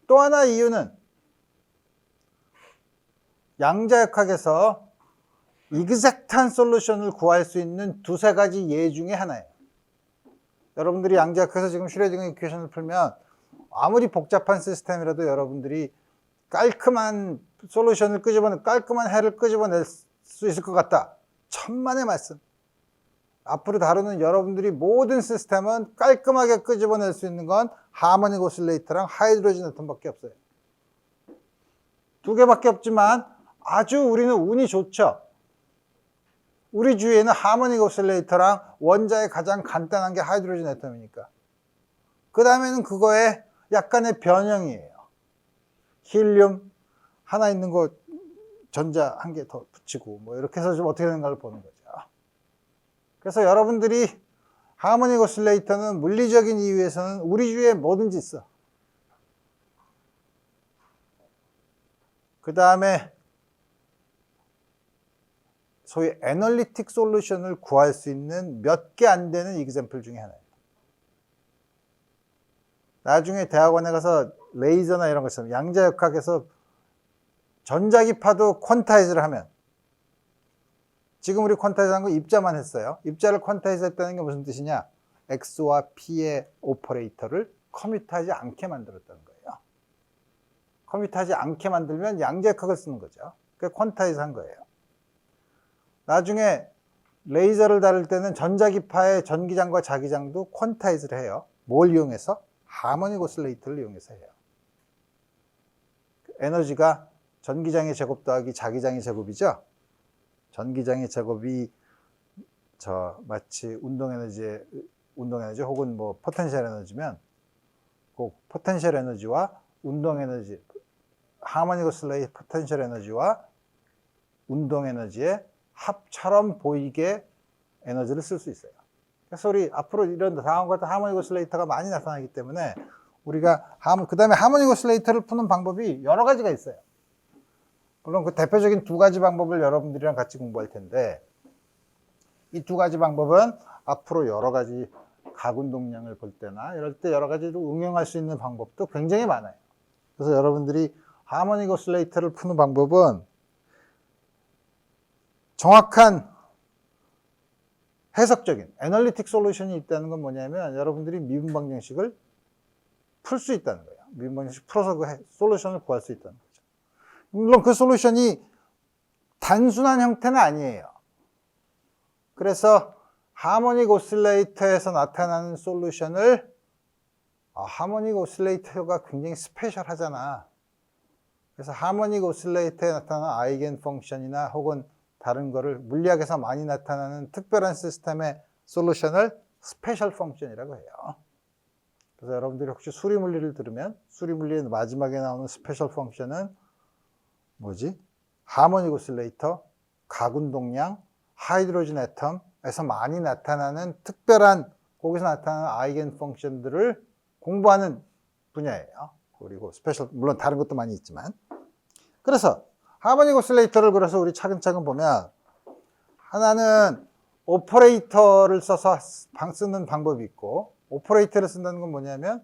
또 하나 이유는 양자역학에서 이그젝트한 솔루션을 구할 수 있는 두세 가지 예 중에 하나예요. 여러분들이 양자역학에서 지금 슈레딩거 이퀘이션을 풀면 아무리 복잡한 시스템이라도 여러분들이 깔끔한 솔루션을 깔끔한 해를 끄집어낼 수 있을 것 같다. 천만의 말씀. 앞으로 다루는 여러분들이 모든 시스템은 깔끔하게 끄집어낼 수 있는 건 하모닉 오실레이터랑 하이드로진 애톰밖에 없어요. 두 개밖에 없지만 아주 우리는 운이 좋죠. 우리 주위에는 하모닉 오실레이터랑 원자의 가장 간단한 게 하이드로진 애톰이니까. 그 다음에는 그거에 약간의 변형이에요. 힐륨 하나 있는 거 전자 한 개 더 붙이고 뭐 이렇게 해서 좀 어떻게 되는가를 보는 거죠. 그래서 여러분들이 하모닉 오실레이터는 물리적인 이유에서는 우리 주위에 뭐든지 있어. 그 다음에 소위 애널리틱 솔루션을 구할 수 있는 몇 개 안 되는 이그젬플 중에 하나예요. 나중에 대학원에 가서 레이저나 이런 것처럼 양자역학에서 전자기파도 퀀타이즈를 하면, 지금 우리 퀀타이즈 한 거 입자만 했어요. 입자를 퀀타이즈 했다는 게 무슨 뜻이냐? X와 P의 오퍼레이터를 커뮤트하지 않게 만들었다는 거예요. 커뮤트하지 않게 만들면 양자역학을 쓰는 거죠. 그래서 퀀타이즈 한 거예요. 나중에 레이저를 다룰 때는 전자기파의 전기장과 자기장도 퀀타이즈를 해요. 뭘 이용해서? 하모닉 오실레이터를 이용해서 해요. 에너지가 전기장의 제곱 더하기 자기장의 제곱이죠. 전기장의 제곱이 마치 운동 에너지 혹은 뭐 포텐셜 에너지면 그 포텐셜 에너지와 운동 에너지, 하모닉 오실레이터 포텐셜 에너지와 운동 에너지의 합처럼 보이게 에너지를 쓸 수 있어요. 그래서 우리 앞으로 이런 다음과 같은 하모닉 오실레이터가 많이 나타나기 때문에 우리가 그 다음에 하모닉 오실레이터를 푸는 방법이 여러 가지가 있어요. 물론 그 대표적인 두 가지 방법을 여러분들이랑 같이 공부할 텐데, 이 두 가지 방법은 앞으로 여러 가지 가군동량을 볼 때나 이럴 때 여러 가지로 응용할 수 있는 방법도 굉장히 많아요. 그래서 여러분들이 하모닉 오실레이터를 푸는 방법은 정확한 해석적인 애널리틱 솔루션이 있다는 건 뭐냐면, 여러분들이 미분 방정식을 풀 수 있다는 거예요. 미분 방정식 풀어서 그 솔루션을 구할 수 있다는 거죠. 물론 그 솔루션이 단순한 형태는 아니에요. 그래서 하모닉 오실레이터에서 나타나는 솔루션을 하모닉 오실레이터가 굉장히 스페셜하잖아. 그래서 하모닉 오실레이터에 나타나는 아이겐 펑션이나 혹은 다른 거를 물리학에서 많이 나타나는 특별한 시스템의 솔루션을 스페셜 펑션이라고 해요. 그래서 여러분들이 혹시 수리물리를 들으면 수리물리의 마지막에 나오는 스페셜 펑션은 뭐지? 하모닉 오실레이터, 가군동량, 하이드로진 애텀에서 많이 나타나는 특별한, 거기서 나타나는 아이겐 펑션들을 공부하는 분야예요. 그리고 스페셜, 물론 다른 것도 많이 있지만. 그래서 하모닉 오실레이터를 그래서 우리 차근차근 보면, 하나는 오퍼레이터를 써서 쓰는 방법이 있고, 오퍼레이터를 쓴다는 건 뭐냐면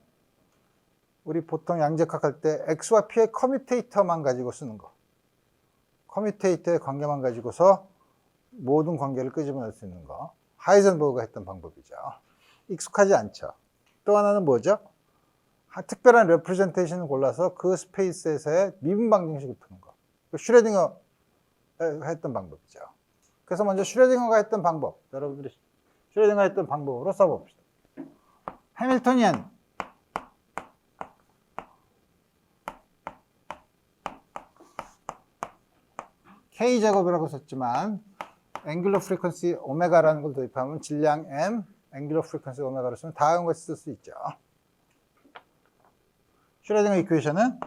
우리 보통 양자역학 할 때 X와 P의 커뮤테이터만 가지고 쓰는 거, 커뮤테이터의 관계만 가지고서 모든 관계를 끄집어낼 수 있는 거, 하이젠버그가 했던 방법이죠. 익숙하지 않죠. 또 하나는 뭐죠? 특별한 레프레젠테이션을 골라서 그 스페이스에서의 미분 방정식을 푸는 거, 슈레딩어가 했던 방법이죠. 그래서 먼저 슈레딩어가 했던 방법, 여러분들이 슈레딩어가 했던 방법으로 써봅시다. 해밀토니안 K제곱이라고 썼지만 앵귤러 프리퀀시 오메가라는 걸 도입하면 질량 M, 앵귤러 프리퀀시 오메가로 쓰면 다음과 같이 쓸 수 있죠. 슈레딩거 이퀘이션은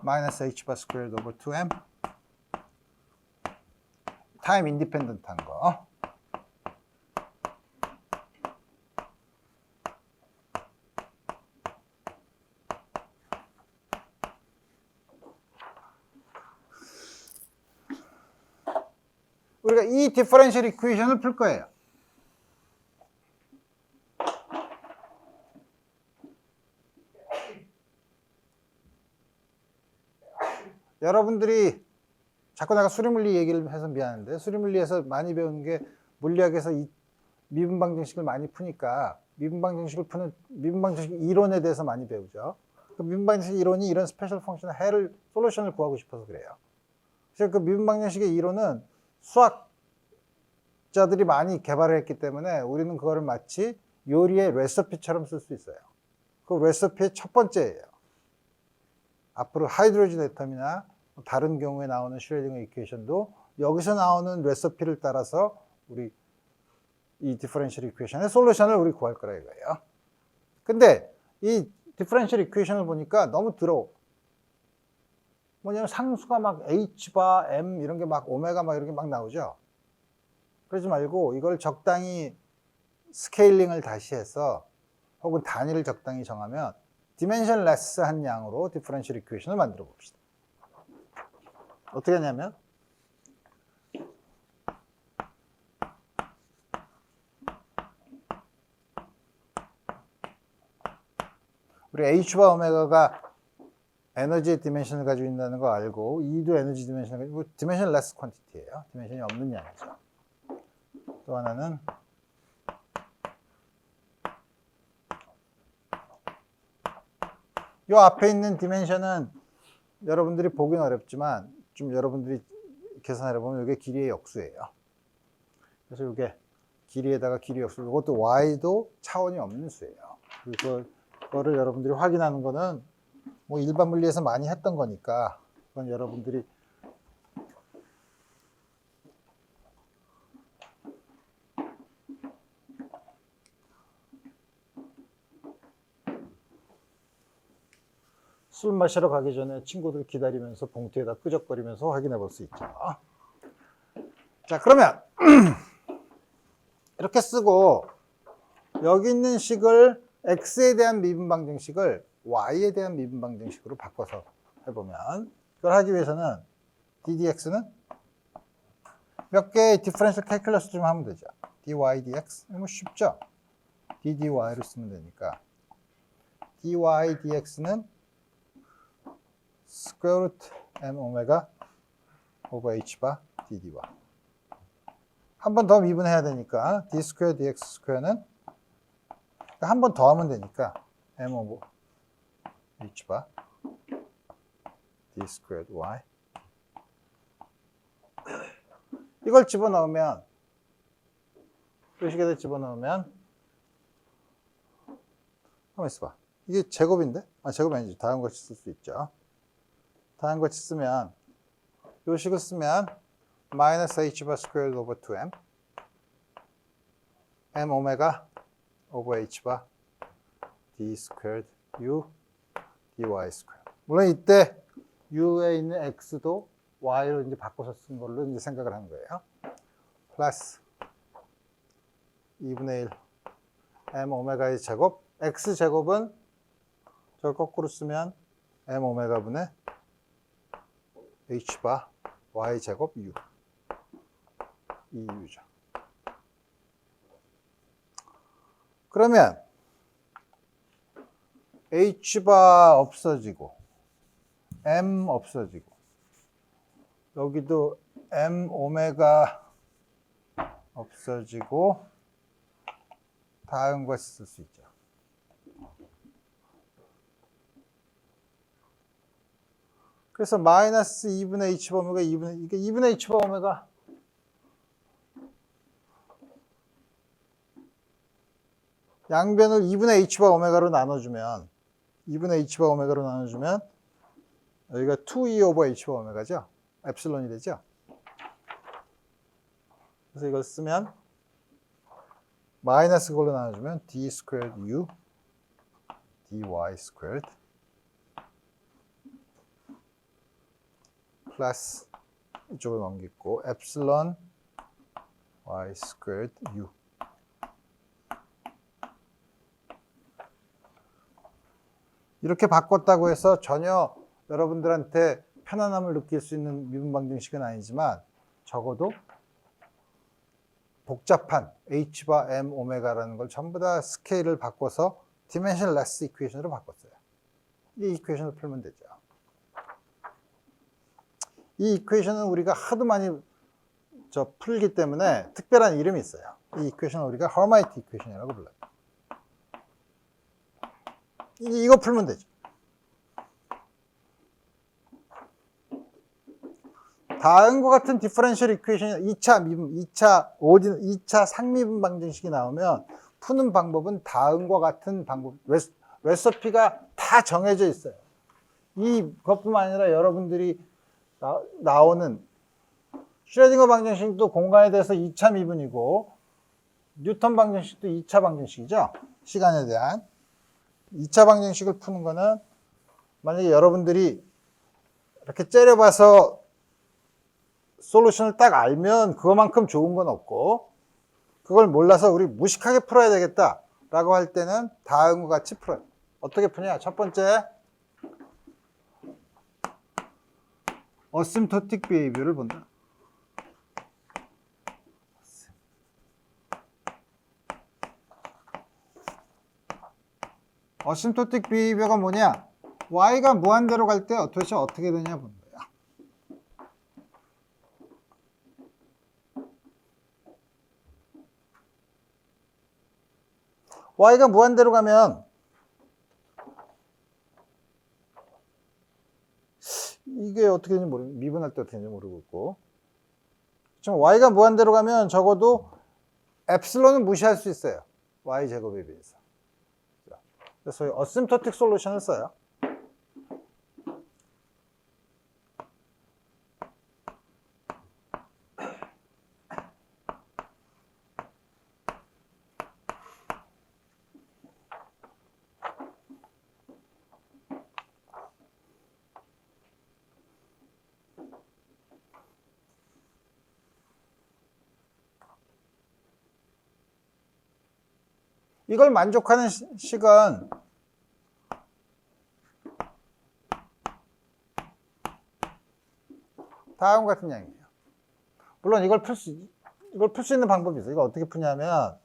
마이너스 h 바 스퀘어드 오버 2m 타임 인디펜던트한 거. 우리가 이 디퍼런셜 이퀘이션을 풀 거예요. 여러분들이 자꾸 내가 수리물리 얘기를 해서 미안한데, 수리물리에서 많이 배우는 게 물리학에서 이 미분 방정식을 많이 푸니까 미분 방정식 이론에 대해서 많이 배우죠. 그 미분 방정식 이론이 이런 스페셜 펑션의 솔루션을 구하고 싶어서 그래요. 그래서 그 미분 방정식의 이론은 수학자들이 많이 개발을 했기 때문에 우리는 그거를 마치 요리의 레시피처럼 쓸 수 있어요. 그 레시피의 첫 번째예요. 앞으로 하이드로진 애텀이나 다른 경우에 나오는 슈레딩거 이퀘이션도 여기서 나오는 레시피를 따라서 우리 이 디퍼런셜 이퀘이션의 솔루션을 우리 구할 거라 이거예요. 근데 이 디퍼런셜 이퀘이션을 보니까 너무 더러워. 뭐냐면 상수가 막 h바, m 이런 게 막 오메가 막 이런 게 막 나오죠. 그러지 말고 이걸 적당히 스케일링을 다시 해서 혹은 단위를 적당히 정하면 디멘션레스한 양으로 디퍼런셜 이퀘이션을 만들어 봅시다. 어떻게 하냐면 우리 h바 오메가가 에너지의 디멘션을 가지고 있다는 거 알고 E도 에너지 디멘션을 가지고 디멘션레스 퀀티티예요. 디멘션이 없는 양이죠. 또 하나는 이 앞에 있는 디멘션은 여러분들이 보긴 어렵지만 좀 여러분들이 계산해 보면 이게 길이의 역수예요. 그래서 이게 길이에다가 길이 역수, 이것도 y도 차원이 없는 수예요. 그거를 여러분들이 확인하는 거는 뭐 일반 물리에서 많이 했던 거니까 그건 여러분들이 술 마시러 가기 전에 친구들 기다리면서 봉투에다 끄적거리면서 확인해 볼 수 있죠. 자, 그러면 이렇게 쓰고 여기 있는 식을 x에 대한 미분 방정식을 y에 대한 미분 방정식으로 바꿔서 해보면 그걸 하기 위해서는 ddx는 몇 개의 디퍼런셜 캘큘러스 좀 하면 되죠. dy dx 뭐 쉽죠. ddy를 쓰면 되니까 dy dx는 스퀘어 루트 m 오메가 오버 h바 ddy. 한 번 더 미분해야 되니까 d 스퀘어 dx 스퀘어는 한 번 더 하면 되니까 m 오버 h바 d 스퀘어 y. 이걸 집어넣으면 이 식에다 집어넣으면 한번 있어봐. 이게 제곱인데? 제곱이 아니지. 다음같이 쓸 수 있죠. 다음같이 쓰면 이 식을 쓰면 마이너스 h바 스퀘어 오버 2m m 오메가 오버 h바 d 스퀘어 u dy 스퀘어. 물론 이때 u에 있는 x도 y로 이제 바꿔서 쓴 걸로 이제 생각을 하는 거예요. 플러스 2분의 1 m 오메가의 제곱, x 제곱은 저걸 거꾸로 쓰면 m 오메가 분의 h바 y 제곱 u 이 u죠. 그러면 h바 없어지고 m 없어지고 여기도 m 오메가 없어지고 다음 것이 쓸 수 있죠. 그래서 마이너스 2분의 h바 오메가 2분의 h바 오메가 양변을 2분의 h바 오메가로 나눠주면 2분의 h바 오메가로 나눠주면 여기가 2e 오버 h바 오메가죠. 엡실론이 되죠. 그래서 이걸 쓰면 마이너스 그걸로 나눠주면 d 스퀘어 u dy 스퀘어 플러스 이쪽을 넘기고 엡실론 y 스퀘어 u. 이렇게 바꿨다고 해서 전혀 여러분들한테 편안함을 느낄 수 있는 미분 방정식은 아니지만 적어도 복잡한 h바 m 오메가라는 걸 전부 다 스케일을 바꿔서 디멘션레스 이퀘이션으로 바꿨어요. 이 이퀘이션을 풀면 되죠. 이 이퀘이션은 우리가 하도 많이 풀기 때문에 특별한 이름이 있어요. 이 이퀘이션은 우리가 허마이트 이퀘이션이라고 불러요. 이거 풀면 되죠. 다음과 같은 디퍼런셜 이퀘이션 2차 미분, 2차 상미분 방정식이 나오면 푸는 방법은 다음과 같은 방법, 레시피가 다 정해져 있어요. 이것뿐만 아니라 여러분들이 나오는 슈레딩거 방정식도 공간에 대해서 2차 미분이고 뉴턴 방정식도 2차 방정식이죠. 시간에 대한 2차 방정식을 푸는 거는 만약에 여러분들이 이렇게 째려봐서 솔루션을 딱 알면 그거만큼 좋은 건 없고 그걸 몰라서 우리 무식하게 풀어야 되겠다라고 할 때는 다음과 같이 풀어요. 어떻게 푸냐? 첫 번째, 어심토틱 비헤이비어를 본다. 어심토틱 비헤이비어가 뭐냐? y가 무한대로 갈 때 도대체 어떻게 되냐 보는 거야. y가 무한대로 가면 이게 어떻게 되는지 모르겠고 미분할 때 어떻게 되는지 모르고 있고 지금 y가 무한대로 가면 적어도 엡실론은 무시할 수 있어요. y 제곱에 비해서. 그래서 어심토틱 솔루션을 써요. 이걸 만족하는 식은 다음 같은 양이에요. 물론 이걸 풀 수 있는 방법이 있어요. 이걸 어떻게 푸냐면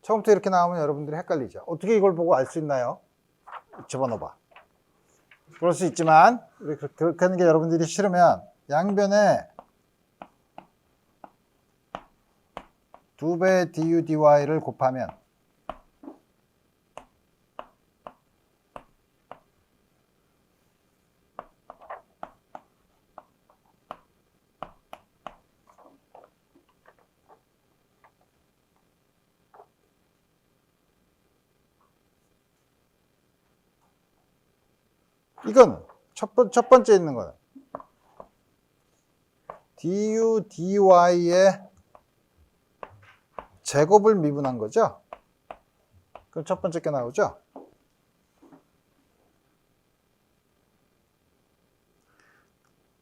처음부터 이렇게 나오면 여러분들이 헷갈리죠. 어떻게 이걸 보고 알 수 있나요? 집어넣어봐. 그럴 수 있지만 그렇게 하는 게 여러분들이 싫으면 양변에 2배 du dy를 곱하면 이건 첫 번째 있는 거예요. du dy의 제곱을 미분한 거죠. 그럼 첫 번째 게 나오죠.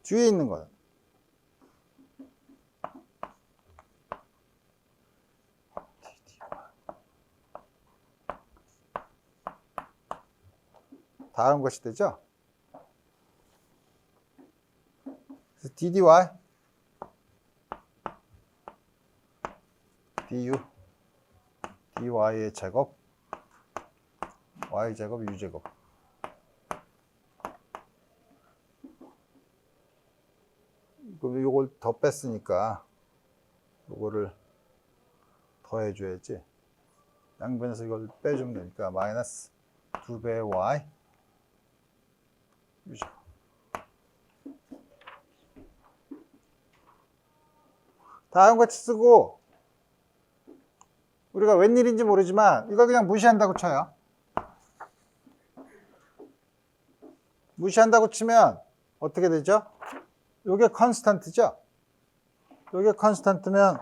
뒤에 있는 거예요. 다음 것이 되죠. 그래서 ddy du dy의 제곱 y제곱 u제곱 그럼 요걸 더 뺐으니까 요거를 더 해줘야지. 양변에서 이걸 빼주면 되니까 마이너스 2배 y u제곱 다음 같이 쓰고 우리가 웬일인지 모르지만 이걸 그냥 무시한다고 쳐요. 무시한다고 치면 어떻게 되죠? 요게 컨스턴트죠? 요게 컨스턴트면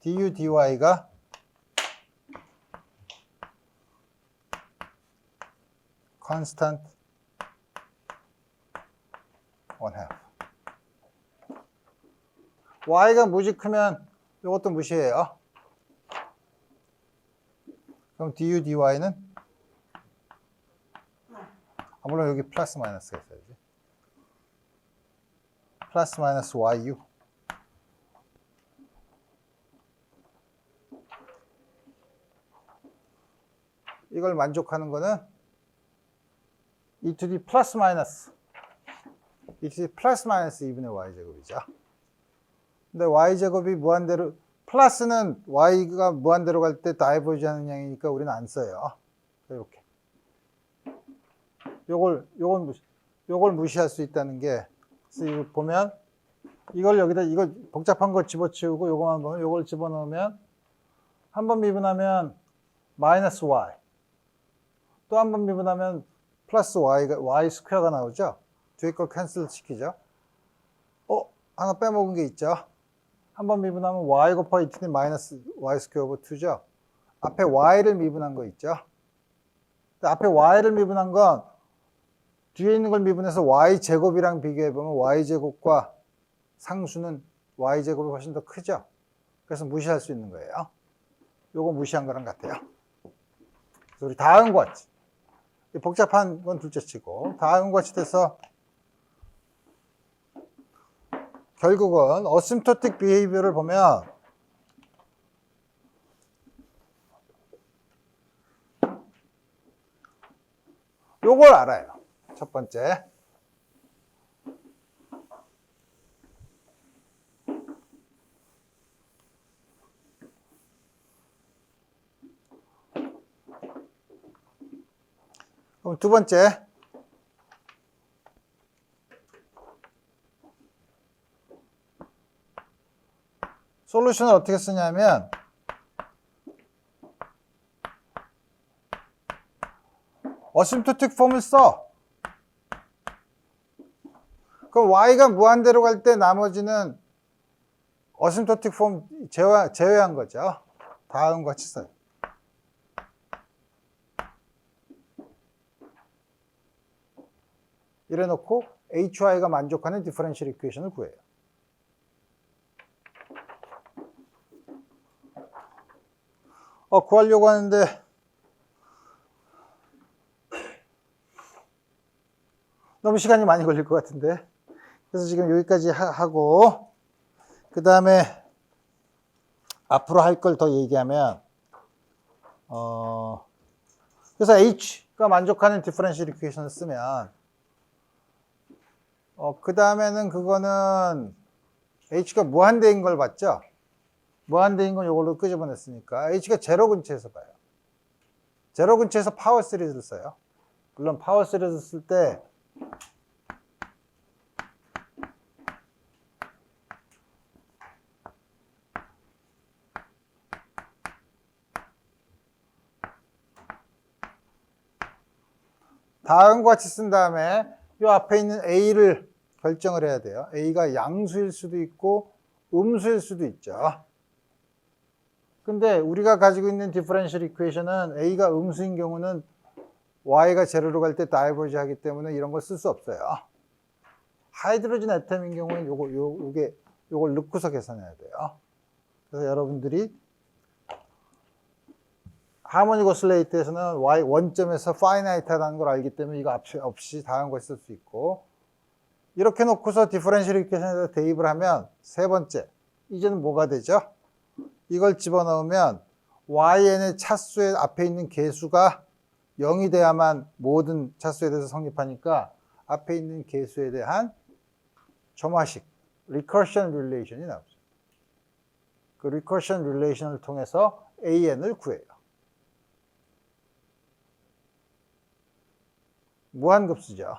du dy가 constant 1/2 y가 무지 크면 이것도 무시해요. 그럼 du dy는 물론 여기 플러스 마이너스가 있어야지. 플러스 마이너스 yu 이걸 만족하는 거는 e to the 플러스 마이너스 e to the 플러스 마이너스 2분의 y제곱이죠. 근데 y제곱이 무한대로 플러스는 y가 무한대로 갈 때 다이버지 하는 양이니까 우리는 안 써요. 이렇게 요걸 무시할 수 있다는 게 이거 보면 이걸 여기다 이걸 복잡한 거 집어치우고 요거만 보면 요걸 집어넣으면 한 번 미분하면 마이너스 y 또 한 번 미분하면 플러스 y 스퀘어가 나오죠. 뒤에 걸 캔슬 시키죠. 하나 빼먹은 게 있죠. 한번 미분하면 y 곱하기 2t 마이너스 y 스퀘어 오버 2죠. 앞에 y를 미분한 거 있죠. 앞에 y를 미분한 건 뒤에 있는 걸 미분해서 y제곱이랑 비교해보면 y제곱과 상수는 y제곱이 훨씬 더 크죠. 그래서 무시할 수 있는 거예요. 요거 무시한 거랑 같아요. 그래서 우리 다음과 같이 복잡한 건 둘째 치고 다음과 같이 돼서 결국은 어심토틱 비헤이비어를 보면 요걸 알아요. 첫 번째. 그럼 두 번째. 솔루션을 어떻게 쓰냐면 어심토틱 폼을 써. 그럼 y가 무한대로 갈 때 나머지는 어심토틱 폼 제외한 거죠. 다음과 같이 써요. 이래 놓고 hy가 만족하는 디퍼런셜 이퀘이션을 구해요. 구하려고 하는데 너무 시간이 많이 걸릴 것 같은데 그래서 지금 여기까지 하고 그 다음에 앞으로 할 걸 더 얘기하면 그래서 h가 만족하는 디퍼런셜 이퀘이션을 쓰면 그 다음에는 그거는 h가 무한대인 걸 봤죠? 무한대인 건 이걸로 끄집어냈으니까 h가 제로 근처에서 봐요. 제로 근처에서 파워 시리즈를 써요. 물론 파워 시리즈 쓸 때 다음과 같이 쓴 다음에 이 앞에 있는 a를 결정을 해야 돼요. a가 양수일 수도 있고 음수일 수도 있죠. 근데 우리가 가지고 있는 디퍼런셜 이퀘이션은 a가 음수인 경우는 y가 제로로 갈 때 다이버지 하기 때문에 이런 걸 쓸 수 없어요. 하이드로진 애텀인 경우는 요걸 넣고서 계산해야 돼요. 그래서 여러분들이 하모닉 오실레이터에서는 y 원점에서 파이나이트하다는 걸 알기 때문에 이거 없이 다른 걸 쓸 수 있고 이렇게 놓고서 디퍼런셜 이퀘이션에다 대입을 하면 세 번째 이제는 뭐가 되죠? 이걸 집어넣으면yn의 차수의 앞에 있는 개수가 0이 돼야만 모든 차수에 대해서 성립하니까 앞에 있는 개수에 대한 점화식 recursion relation이 나오죠. 그 recursion relation을 통해서 an을 구해요. 무한급수죠.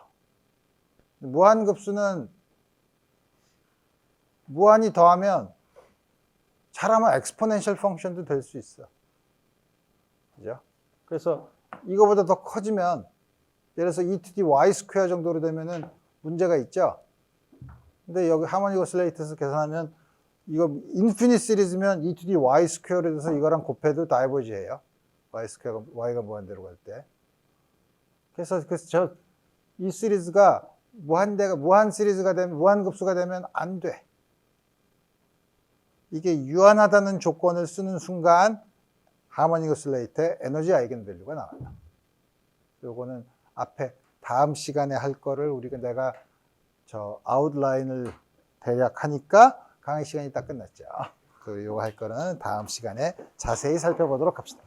무한급수는 무한이 더하면 잘하면 엑스포넨셜 펑션도 될 수 있어. 그죠? 그래서 이거보다 더 커지면 예를 들어서 e to the y 스퀘어 정도로 되면은 문제가 있죠. 근데 여기 하모닉 오실레이터에서 계산하면 이거 인피니트 시리즈면 e to the y 스퀘어로 돼서 이거랑 곱해도 다이버지예요. y 스퀘어가 y가 무한대로 갈 때. 그래서 이 시리즈가 무한 시리즈가 되면 무한급수가 되면 안 돼. 이게 유한하다는 조건을 쓰는 순간 하모닉 오실레이터의 에너지 아이겐밸류가 나와요. 요거는 앞에 다음 시간에 할 거를 내가 아웃라인을 대략 하니까 강의 시간이 딱 끝났죠. 요거 할 거는 다음 시간에 자세히 살펴보도록 합시다.